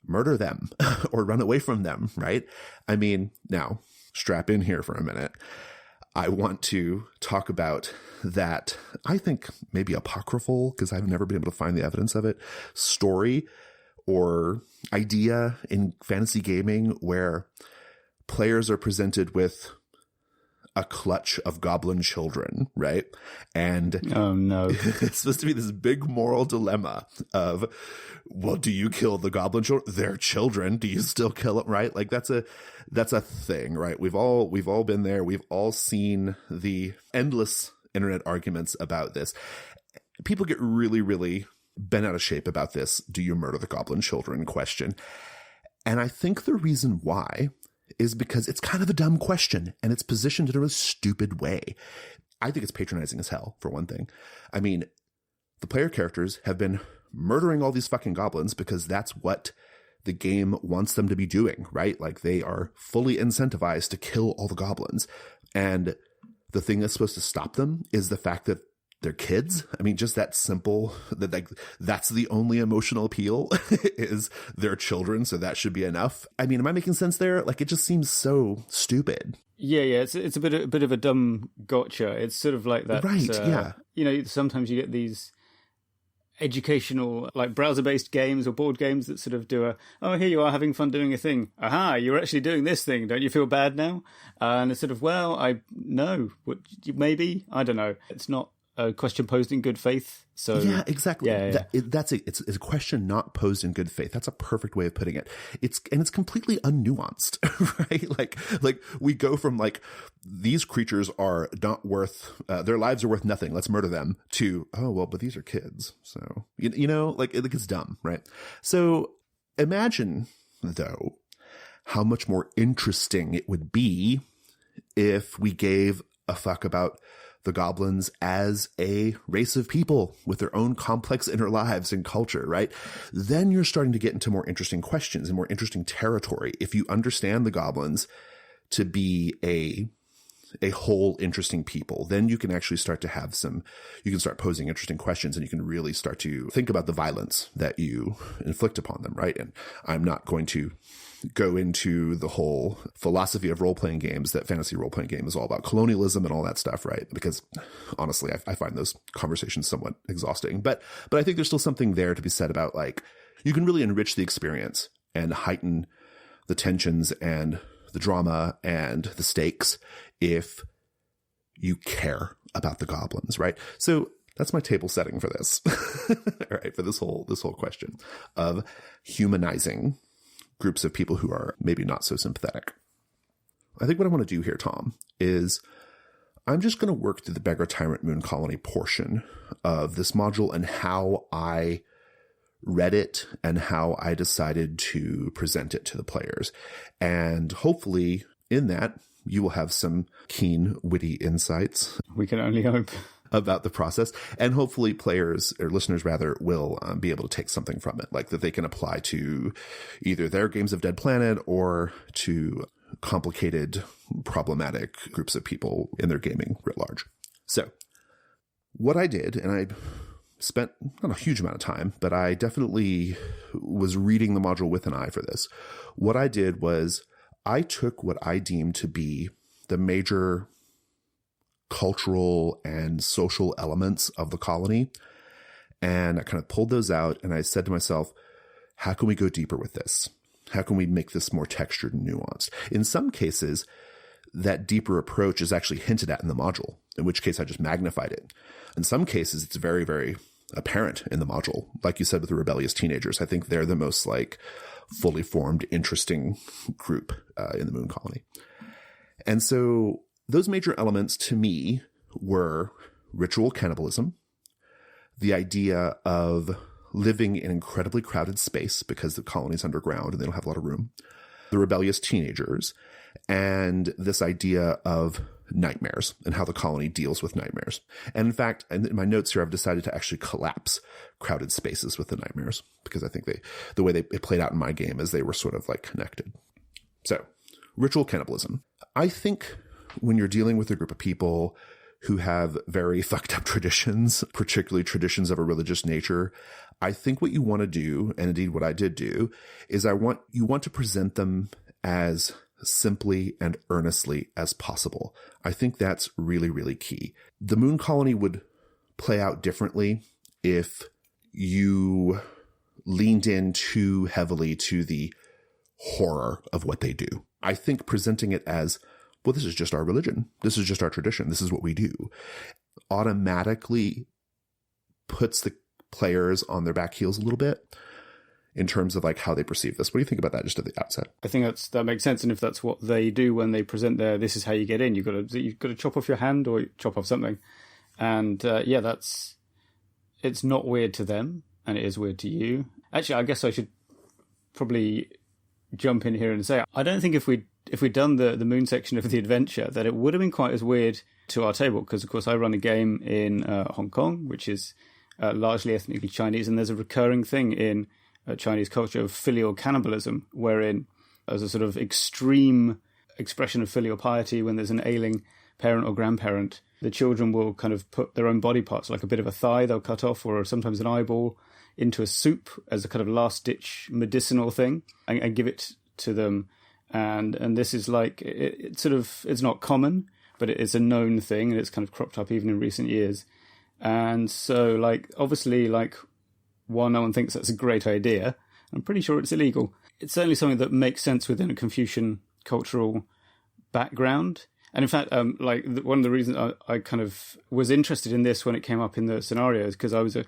murder them or run away from them, right? I mean, now strap in here for a minute. I want to talk about that, I think maybe apocryphal, because I've never been able to find the evidence of it, story or idea in fantasy gaming where players are presented with a clutch of goblin children, right? And Oh no. it's supposed to be this big moral dilemma of, well, do you kill the goblin children? They're children. Do you still kill them? Right? Like that's a thing, right? We've all been there. We've all seen the endless internet arguments about this. People get really, really bent out of shape about this. Do you murder the goblin children question? And I think the reason why is because it's kind of a dumb question and it's positioned in a stupid way. I think it's patronizing as hell, for one thing. I mean, the player characters have been murdering all these fucking goblins because that's what the game wants them to be doing, right? Like, they are fully incentivized to kill all the goblins. And the thing that's supposed to stop them is the fact that they're kids. I mean, just that simple, that like that's the only emotional appeal is they're children, so that should be enough. I mean, am I making sense there? Like, it just seems so stupid. Yeah, it's a bit of a dumb gotcha. It's sort of like that, right? Yeah, you know, sometimes you get these educational, like browser-based games or board games that sort of do here you are having fun doing a thing. Aha, you're actually doing this thing. Don't you feel bad now? And it's sort of, well, maybe, I don't know. It's not a question posed in good faith. So yeah, exactly. Yeah. That's it. It's a question not posed in good faith. That's a perfect way of putting it. It's completely unnuanced, right? Like we go from like, these creatures are not worth, their lives are worth nothing, let's murder them, to, oh, well, but these are kids. So, you know, like it's dumb, right? So imagine, though, how much more interesting it would be if we gave a fuck about the goblins as a race of people with their own complex inner lives and culture, right? Then you're starting to get into more interesting questions and more interesting territory. If you understand the goblins to be a whole interesting people, then you can actually start to have you can start posing interesting questions, and you can really start to think about the violence that you inflict upon them, right? And I'm not going to go into the whole philosophy of role-playing games, that fantasy role-playing game is all about colonialism and all that stuff, right? Because honestly, I find those conversations somewhat exhausting. But I think there's still something there to be said about, like, you can really enrich the experience and heighten the tensions and the drama and the stakes if you care about the goblins, right? So that's my table setting for this, all right, for this whole question of humanizing groups of people who are maybe not so sympathetic. I think what I want to do here, Tom, is I'm just going to work through the Beggar Tyrant Moon Colony portion of this module and how I read it and how I decided to present it to the players. And hopefully in that, you will have some keen, witty insights. We can only hope. about the process. And hopefully players, or listeners rather, will be able to take something from it, like that they can apply to either their games of Dead Planet or to complicated, problematic groups of people in their gaming writ large. So what I did, and I spent not a huge amount of time, but I definitely was reading the module with an eye for this. What I did was I took what I deemed to be the major cultural and social elements of the colony, and I kind of pulled those out, and I said to myself, how can we go deeper with this? How can we make this more textured and nuanced? In some cases, that deeper approach is actually hinted at in the module, in which case I just magnified it. In some cases, it's very, very apparent in the module. Like you said, with the rebellious teenagers, I think they're the most like fully formed, interesting group in the Moon Colony. And so those major elements to me were ritual cannibalism, the idea of living in incredibly crowded space because the colony's underground and they don't have a lot of room, the rebellious teenagers, and this idea of nightmares and how the colony deals with nightmares. And in fact, in my notes here, I've decided to actually collapse crowded spaces with the nightmares because I think the way it played out in my game is they were sort of like connected. So ritual cannibalism. I think when you're dealing with a group of people who have very fucked up traditions, particularly traditions of a religious nature, I think what you want to do, and indeed what I did do, is you want to present them as simply and earnestly as possible. I think that's really, really key. The Moon Colony would play out differently if you leaned in too heavily to the horror of what they do. I think presenting it as, well, this is just our religion. This is just our tradition. This is what we do, automatically puts the players on their back heels a little bit in terms of like how they perceive this. What do you think about that just at the outset? I think that makes sense. And if that's what they do when they present this is how you get in, you've got to chop off your hand or chop off something. And it's not weird to them and it is weird to you. Actually, I guess I should probably jump in here and say, I don't think if we'd done the moon section of the adventure, that it would have been quite as weird to our table, because of course I run a game in Hong Kong, which is largely ethnically Chinese, and there's a recurring thing in Chinese culture of filial cannibalism, wherein as a sort of extreme expression of filial piety, when there's an ailing parent or grandparent, the children will kind of put their own body parts, like a bit of a thigh they'll cut off, or sometimes an eyeball, into a soup as a kind of last-ditch medicinal thing, and give it to them. And this is like, it's not common, but it's a known thing, and it's kind of cropped up even in recent years. And so, like, obviously, like, while no one thinks that's a great idea, I'm pretty sure it's illegal. It's certainly something that makes sense within a Confucian cultural background. And in fact, one of the reasons I kind of was interested in this when it came up in the scenario is because I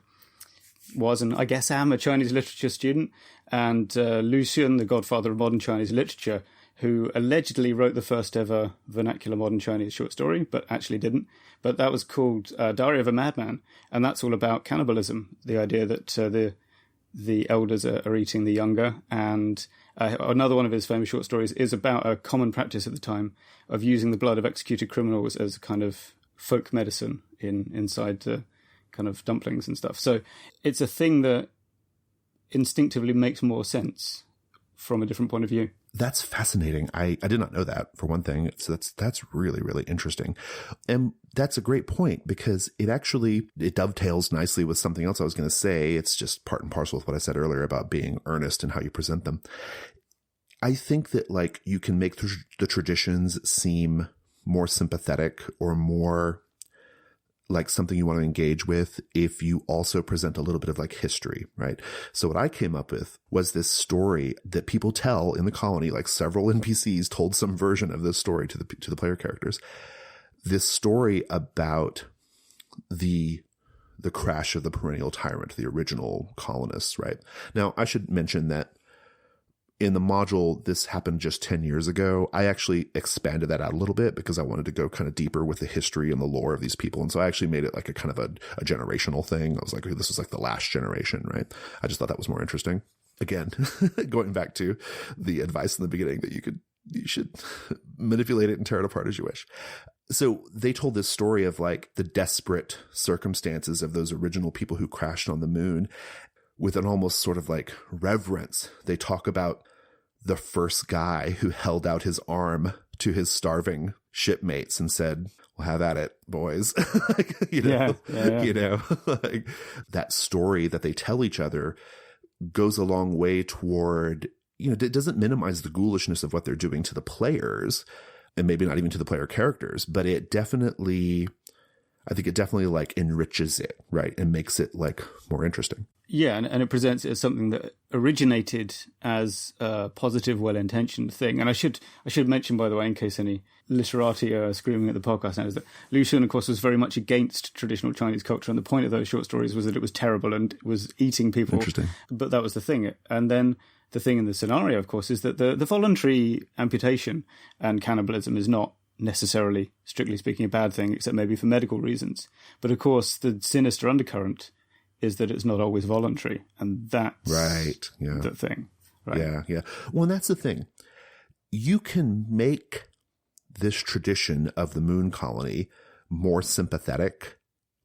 I guess am a Chinese literature student, and Lu Xun, the godfather of modern Chinese literature, who allegedly wrote the first ever vernacular modern Chinese short story, but actually didn't. But that was called Diary of a Madman, and that's all about cannibalism, the idea that the elders are eating the younger. And another one of his famous short stories is about a common practice at the time of using the blood of executed criminals as a kind of folk medicine inside the kind of dumplings and stuff. So it's a thing that instinctively makes more sense from a different point of view. That's fascinating. I did not know that, for one thing. So that's really, really interesting. And that's a great point, because it dovetails nicely with something else I was going to say. It's just part and parcel with what I said earlier about being earnest and how you present them. I think that like you can make the traditions seem more sympathetic or more like something you want to engage with if you also present a little bit of like history, right? So what I came up with was this story that people tell in the colony, like several NPCs told some version of this story to the player characters. This story about the crash of the perennial tyrant, the original colonists, right? Now, I should mention that in the module, this happened just 10 years ago. I actually expanded that out a little bit because I wanted to go kind of deeper with the history and the lore of these people. And so I actually made it like a kind of a generational thing. I was like, this is like the last generation, right? I just thought that was more interesting. Again, going back to the advice in the beginning that you should manipulate it and tear it apart as you wish. So they told this story of like the desperate circumstances of those original people who crashed on the moon with an almost sort of like reverence. They talk about the first guy who held out his arm to his starving shipmates and said, "Well, have at it, boys." Like, you know, like that story that they tell each other goes a long way toward, you know, it doesn't minimize the ghoulishness of what they're doing to the players, and maybe not even to the player characters, but I think it definitely like enriches it, right? And makes it like more interesting. Yeah, and it presents it as something that originated as a positive, well-intentioned thing. And I should mention, by the way, in case any literati are screaming at the podcast now, is that Liu Xun, of course, was very much against traditional Chinese culture. And the point of those short stories was that it was terrible and was eating people. Interesting. But that was the thing. And then the thing in the scenario, of course, is that the voluntary amputation and cannibalism is not necessarily, strictly speaking, a bad thing, except maybe for medical reasons. But of course, the sinister undercurrent is that it's not always voluntary, and that's right. Yeah. the thing. Right? Yeah, yeah. Well, and that's the thing. You can make this tradition of the moon colony more sympathetic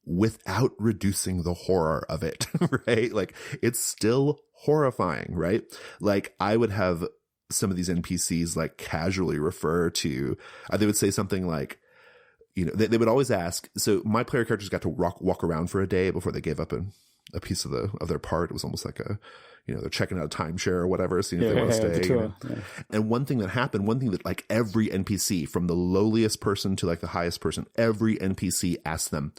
without reducing the horror of it, right? Like, it's still horrifying, right? Like, I would have some of these NPCs like casually refer to, they would say something like, you know, they would always ask. So my player characters got to walk around for a day before they gave up a piece of their part. It was almost like they're checking out a timeshare or whatever, seeing if they want to stay. You know? Yeah. And one thing that like every NPC, from the lowliest person to like the highest person, every NPC asked them,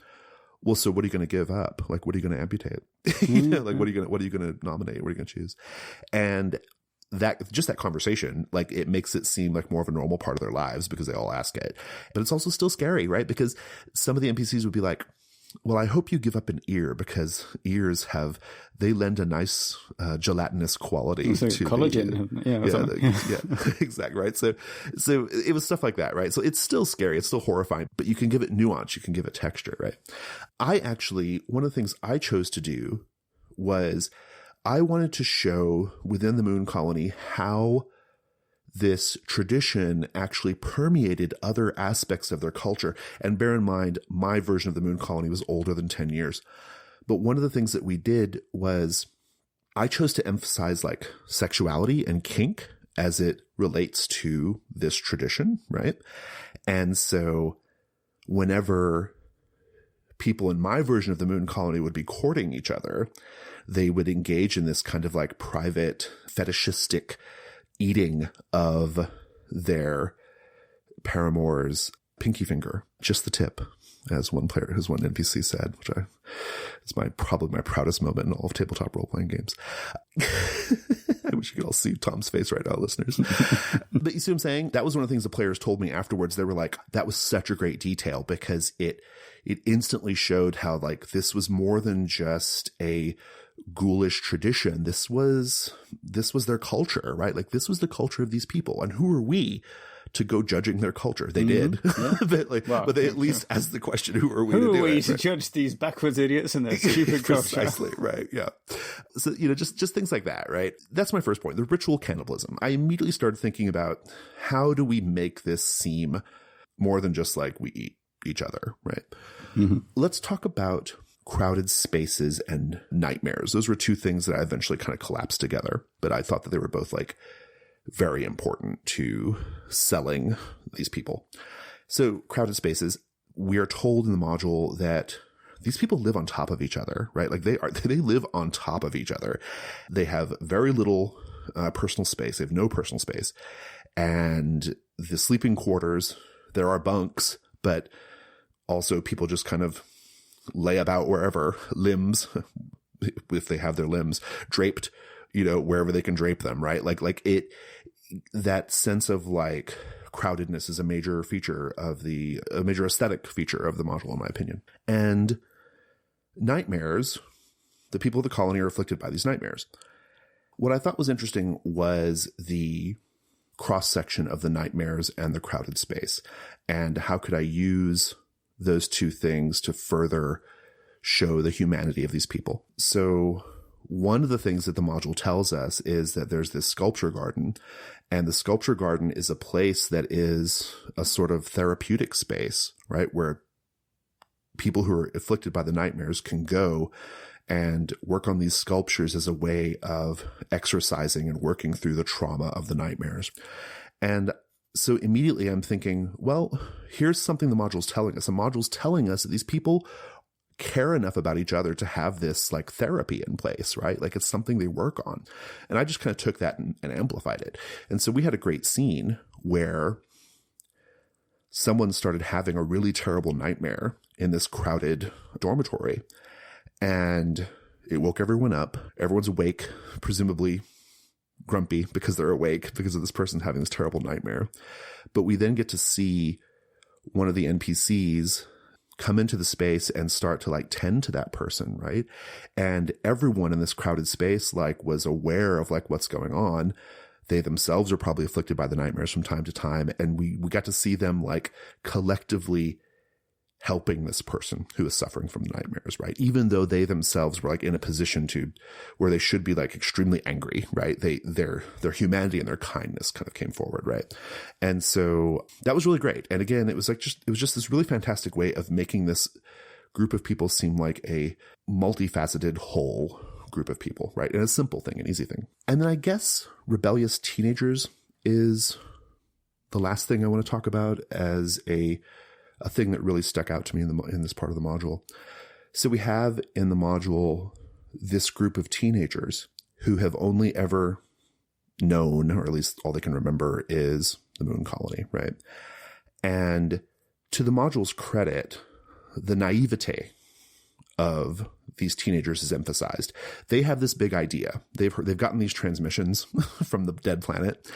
"Well, so what are you going to give up? Like, what are you going to amputate? Like, what are you going to nominate? What are you going to choose?" And that conversation, like, it makes it seem like more of a normal part of their lives because they all ask it. But it's also still scary, right? Because some of the NPCs would be like, "Well, I hope you give up an ear because ears they lend a nice gelatinous quality to collagen." Yeah, exactly, right. So it was stuff like that, right? So it's still scary, it's still horrifying, but you can give it nuance, you can give it texture, right? One of the things I chose to do was I wanted to show within the moon colony how this tradition actually permeated other aspects of their culture. And bear in mind, my version of the moon colony was older than 10 years. But one of the things that we did was I chose to emphasize like sexuality and kink as it relates to this tradition, right? And so whenever people in my version of the moon colony would be courting each other, they would engage in this kind of like private fetishistic eating of their paramour's pinky finger, just the tip, as one NPC said, which is probably my proudest moment in all of tabletop role-playing games. I wish you could all see Tom's face right now, listeners. But you see what I'm saying? That was one of the things the players told me afterwards. They were like, that was such a great detail because it instantly showed how like this was more than just a ghoulish tradition. This was their culture, right? Like, this was the culture of these people. And who are we to go judging their culture? They did. Yeah. But they at least asked the question, who are we to judge these backwards idiots and their stupid culture? Precisely, right. Yeah. So, just things like that, right? That's my first point, the ritual cannibalism. I immediately started thinking about how do we make this seem more than just like we eat each other, right? Mm-hmm. Let's talk about crowded spaces and nightmares. Those were two things that I eventually kind of collapsed together, but I thought that they were both like very important to selling these people. So crowded spaces, we are told in the module that these people live on top of each other, right? Like they live on top of each other. They have very little personal space. They have no personal space. And the sleeping quarters, there are bunks, but also people just kind of lay about wherever, limbs, if they have their limbs, draped, wherever they can drape them, right? That sense of like crowdedness is a major aesthetic feature of the module, in my opinion. And nightmares, the people of the colony are afflicted by these nightmares. What I thought was interesting was the cross-section of the nightmares and the crowded space. And how could I use those two things to further show the humanity of these people? So one of the things that the module tells us is that there's this sculpture garden, and the sculpture garden is a place that is a sort of therapeutic space, right? Where people who are afflicted by the nightmares can go and work on these sculptures as a way of exercising and working through the trauma of the nightmares. And so immediately I'm thinking, well, here's something the module's telling us. The module's telling us that these people care enough about each other to have this like therapy in place, right? Like it's something they work on. And I just kind of took that and amplified it. And so we had a great scene where someone started having a really terrible nightmare in this crowded dormitory, and it woke everyone up. Everyone's awake, presumably grumpy because they're awake because of this person having this terrible nightmare. But we then get to see one of the NPCs come into the space and start to like tend to that person, right? And everyone in this crowded space like was aware of like what's going on. They themselves are probably afflicted by the nightmares from time to time. And we got to see them like collectively helping this person who is suffering from the nightmares, right? Even though they themselves were like in a position to where they should be like extremely angry, right? Their humanity and their kindness kind of came forward, right? And so that was really great. And again, it was just this really fantastic way of making this group of people seem like a multifaceted whole group of people, right? And a simple thing, an easy thing. And then I guess rebellious teenagers is the last thing I want to talk about as a thing that really stuck out to me in this part of the module. So we have in the module this group of teenagers who have only ever known, or at least all they can remember, is the moon colony, right? And to the module's credit, the naivete of these teenagers is emphasized. They have this big idea. They've gotten these transmissions from the dead planet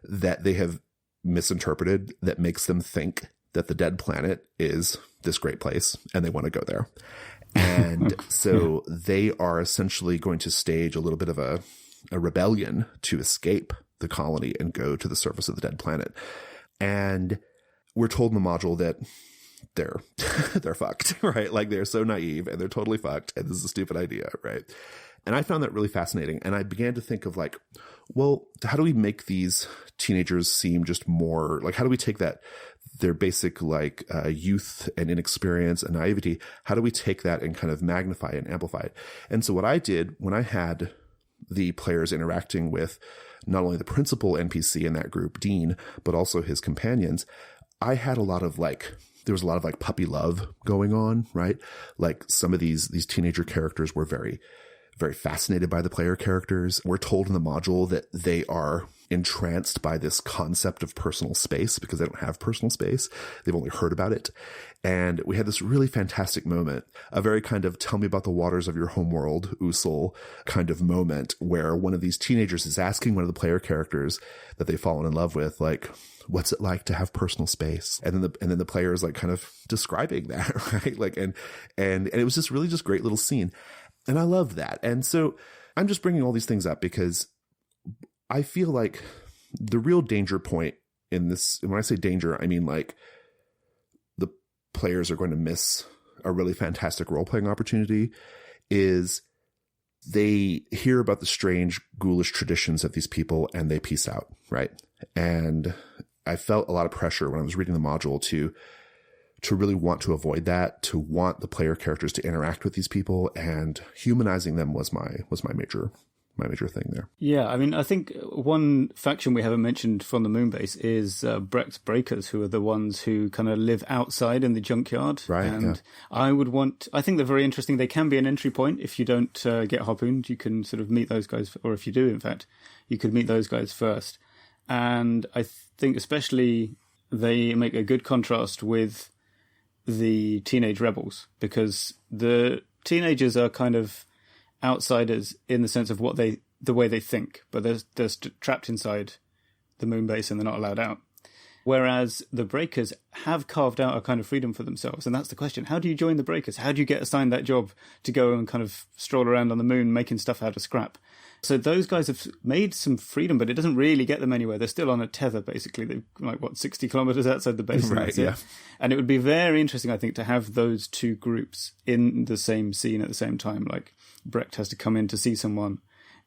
that they have misinterpreted that makes them think that the dead planet is this great place and they want to go there. And so they are essentially going to stage a little bit of a rebellion to escape the colony and go to the surface of the dead planet. And we're told in the module that they're fucked, right? Like they're so naive and they're totally fucked. And this is a stupid idea, right? And I found that really fascinating. And I began to think of like, well, how do we make these teenagers seem just more like, how do we take that, their basic like youth and inexperience and naivety, how do we take that and kind of magnify and amplify it? And so what I did when I had the players interacting with not only the principal NPC in that group, Dean, but also his companions, I had a lot of like, there was a lot of like puppy love going on, right? Like some of these teenager characters were very, very fascinated by the player characters. We're told in the module that they are entranced by this concept of personal space because they don't have personal space. They've only heard about it. And we had this really fantastic moment, a very kind of tell me about the waters of your homeworld, Usul kind of moment where one of these teenagers is asking one of the player characters that they've fallen in love with, like, what's it like to have personal space? And then the player is like kind of describing that, right? Like, and it was just really just great little scene. And I love that. And so I'm just bringing all these things up because I feel like the real danger point in this, and when I say danger, I mean like the players are going to miss a really fantastic role-playing opportunity, is they hear about the strange, ghoulish traditions of these people and they peace out, right? And I felt a lot of pressure when I was reading the module to really want to avoid that, to want the player characters to interact with these people, and humanizing them was my major thing there. Yeah, I mean, I think one faction we haven't mentioned from the Moonbase is Brecht's Breakers, who are the ones who kind of live outside in the junkyard. Right. And yeah. I think they're very interesting. They can be an entry point. If you don't get harpooned, you can sort of meet those guys, or if you do, in fact, you could meet those guys first. And I think especially they make a good contrast with the teenage rebels, because the teenagers are kind of outsiders in the sense of the way they think, but they're trapped inside the Moonbase and they're not allowed out. Whereas the Breakers have carved out a kind of freedom for themselves. And that's the question. How do you join the Breakers? How do you get assigned that job to go and kind of stroll around on the moon making stuff out of scrap? So those guys have made some freedom, but it doesn't really get them anywhere. They're still on a tether, basically. They're like, 60 kilometers outside the base. Right, yeah. And it would be very interesting, I think, to have those two groups in the same scene at the same time. Like, Brecht has to come in to see someone,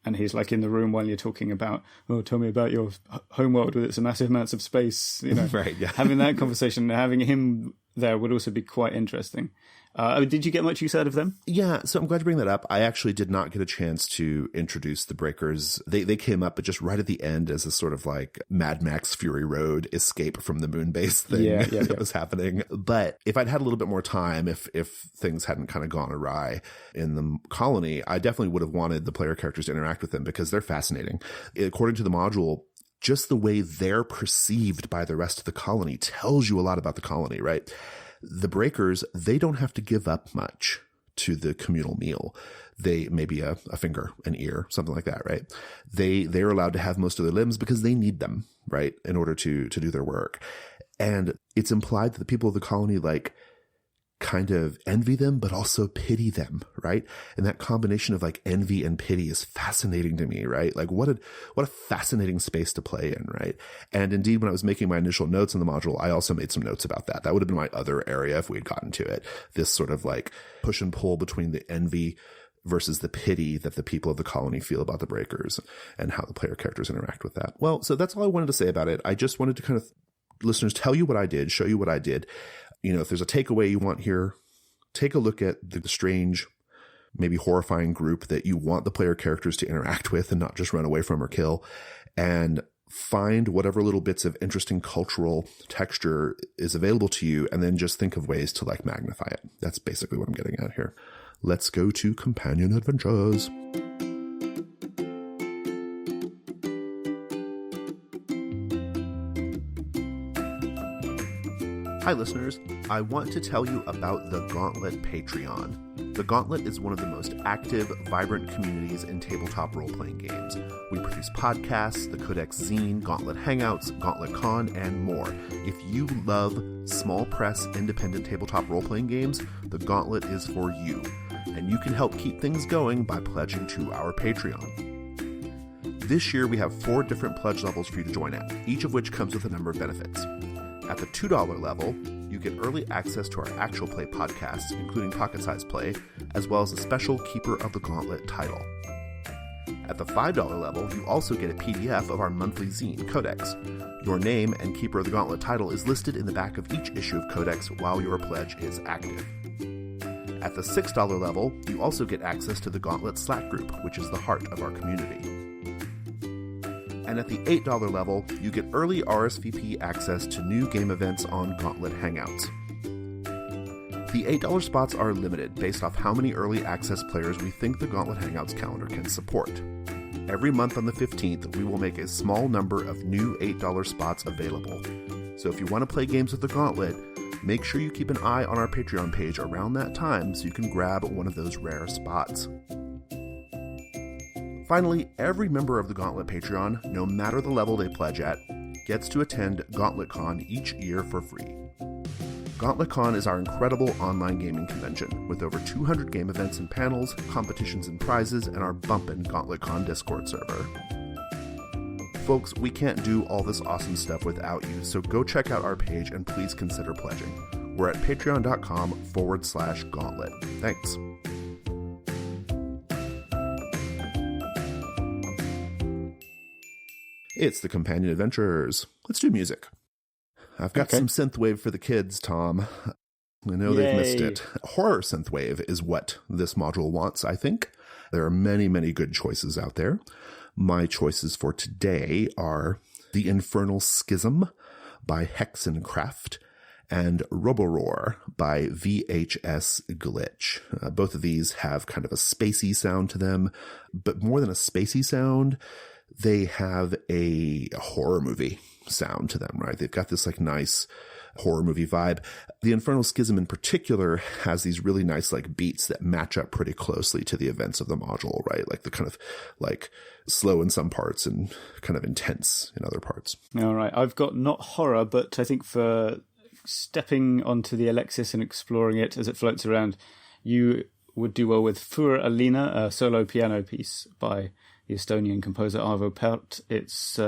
and he's like in the room while you're talking about, oh, tell me about your homeworld with its massive amounts of space, Right, yeah. Having that conversation, having him there would also be quite interesting. Did you get much use out of them? Yeah, so I'm glad you bring that up. I actually did not get a chance to introduce the Breakers. They came up, but just right at the end as a sort of like Mad Max Fury Road escape from the moon base thing that was happening. But if I'd had a little bit more time, if things hadn't kind of gone awry in the colony, I definitely would have wanted the player characters to interact with them because they're fascinating. According to the module, just the way they're perceived by the rest of the colony tells you a lot about the colony, right? The Breakers, they don't have to give up much to the communal meal. They maybe a finger, an ear, something like that, right? They're allowed to have most of their limbs because they need them, right, in order to do their work. And it's implied that the people of the colony like kind of envy them, but also pity them, right? And that combination of like envy and pity is fascinating to me, right? Like what a fascinating space to play in, right? And indeed, when I was making my initial notes in the module, I also made some notes about that. That would have been my other area if we had gotten to it. This sort of like push and pull between the envy versus the pity that the people of the colony feel about the Breakers and how the player characters interact with that. Well, so that's all I wanted to say about it. I just wanted to kind of, listeners, tell you what I did, show you what I did. If there's a takeaway you want here, take a look at the strange, maybe horrifying group that you want the player characters to interact with and not just run away from or kill, and find whatever little bits of interesting cultural texture is available to you, and then just think of ways to like magnify it. That's basically what I'm getting at here. Let's go to companion adventures. Hi listeners, I want to tell you about the Gauntlet Patreon. The Gauntlet is one of the most active, vibrant communities in tabletop role-playing games. We produce podcasts, the Codex Zine, Gauntlet Hangouts, Gauntlet Con, and more. If you love small press, independent tabletop role-playing games, the Gauntlet is for you. And you can help keep things going by pledging to our Patreon. This year we have 4 different pledge levels for you to join at, each of which comes with a number of benefits. At the $2 level, you get early access to our actual play podcasts, including Pocket Size Play, as well as a special Keeper of the Gauntlet title. At the $5 level, you also get a PDF of our monthly zine, Codex. Your name and Keeper of the Gauntlet title is listed in the back of each issue of Codex while your pledge is active. At the $6 level, you also get access to the Gauntlet Slack group, which is the heart of our community. And at the $8 level, you get early RSVP access to new game events on Gauntlet Hangouts. The $8 spots are limited based off how many early access players we think the Gauntlet Hangouts calendar can support. Every month on the 15th, we will make a small number of new $8 spots available. So if you want to play games with the Gauntlet, make sure you keep an eye on our Patreon page around that time so you can grab one of those rare spots. Finally, every member of the Gauntlet Patreon, no matter the level they pledge at, gets to attend GauntletCon each year for free. GauntletCon is our incredible online gaming convention with over 200 game events and panels, competitions and prizes, and our bumpin' GauntletCon Discord server. Folks, we can't do all this awesome stuff without you, so go check out our page and please consider pledging. We're at patreon.com/gauntlet. Thanks. It's the Companion Adventures. Let's do music. I've got some synthwave for the kids, Tom. I know they've missed it. Horror synthwave is what this module wants, I think. There are many, many good choices out there. My choices for today are The Infernal Schism by Hexencraft and Roboroar by VHS Glitch. Both of these have kind of a spacey sound to them, but more than a spacey sound, they have a horror movie sound to them, right? They've got this like nice horror movie vibe. The Infernal Schism in particular has these really nice like beats that match up pretty closely to the events of the module, right? Like the kind of like slow in some parts and kind of intense in other parts. All right. I've got not horror, but I think for stepping onto the Alexis and exploring it as it floats around, you would do well with Fur Alina, a solo piano piece by the Estonian composer Arvo Pärt. It's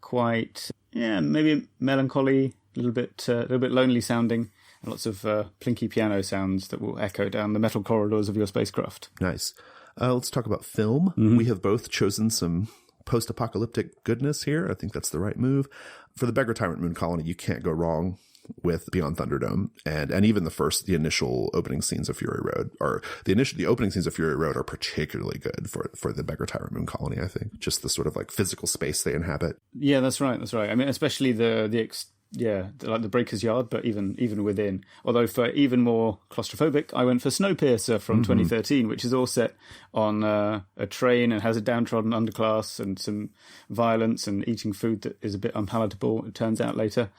quite, maybe melancholy, a little bit lonely sounding, and lots of plinky piano sounds that will echo down the metal corridors of your spacecraft. Nice. Let's talk about film. We have both chosen some post-apocalyptic goodness here. I think that's the right move. For the Beggar Tyrant Moon Colony, you can't go wrong with Beyond Thunderdome, and even the initial opening scenes of Fury Road, or the opening scenes of Fury Road are particularly good for the Beggar Tyrant Moon Colony. I think just the sort of like physical space they inhabit. Yeah, that's right. I mean, especially the Breaker's Yard, but even within. Although for even more claustrophobic, I went for Snowpiercer from 2013, which is all set on a train and has a downtrodden underclass and some violence and eating food that is a bit unpalatable, it turns out later.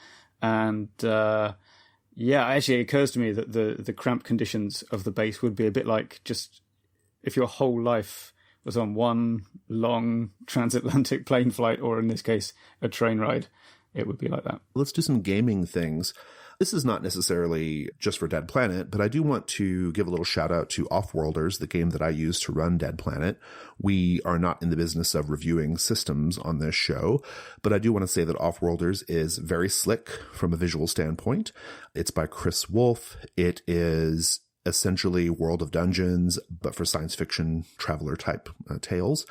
And actually it occurs to me that the cramped conditions of the base would be a bit like just if your whole life was on one long transatlantic plane flight, or in this case, a train ride. It would be like that. Let's do some gaming things. This is not necessarily just for Dead Planet, but I do want to give a little shout out to Offworlders, the game that I use to run Dead Planet. We are not in the business of reviewing systems on this show, but I do want to say that Offworlders is very slick from a visual standpoint. It's by Chris Wolf. It is essentially World of Dungeons, but for science fiction traveler type tales.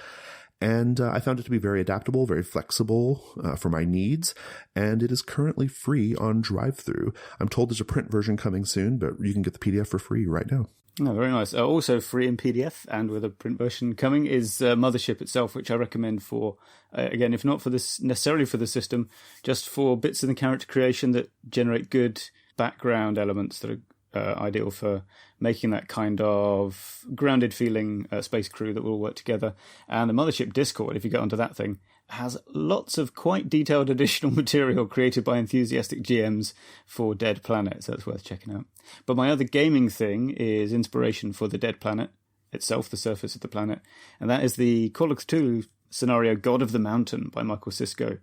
And I found it to be very adaptable, very flexible for my needs, and it is currently free on drive-thru. I'm told there's a print version coming soon, but you can get the PDF for free right now. Oh, very nice. Also free in PDF and with a print version coming is Mothership itself, which I recommend for, again, if not for this necessarily for the system, just for bits in the character creation that generate good background elements that are ideal for making that kind of grounded feeling space crew that will work together. And the Mothership Discord, if you get onto that thing, has lots of quite detailed additional material created by enthusiastic GMs for Dead Planet, so that's worth checking out. But my other gaming thing is inspiration for the Dead Planet itself, the surface of the planet, and that is the Call of Cthulhu scenario God of the Mountain by Michael Sisko.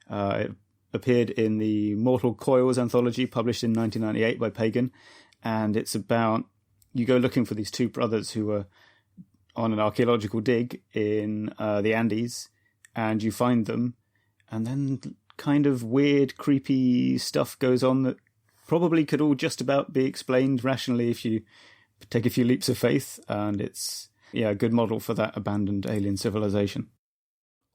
It appeared in the Mortal Coils anthology published in 1998 by Pagan, and it's about you go looking for these two brothers who are on an archaeological dig in the Andes, and you find them, and then kind of weird, creepy stuff goes on that probably could all just about be explained rationally if you take a few leaps of faith, and it's a good model for that abandoned alien civilization.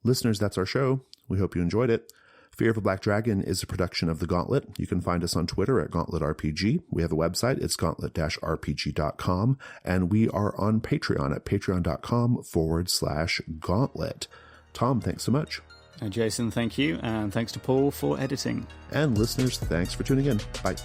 Listeners, that's our show. We hope you enjoyed it. Fear of a Black Dragon is a production of The Gauntlet. You can find us on Twitter at GauntletRPG. We have a website. It's gauntlet-rpg.com. And we are on Patreon at patreon.com/gauntlet. Tom, thanks so much. And Jason, thank you. And thanks to Paul for editing. And listeners, thanks for tuning in. Bye.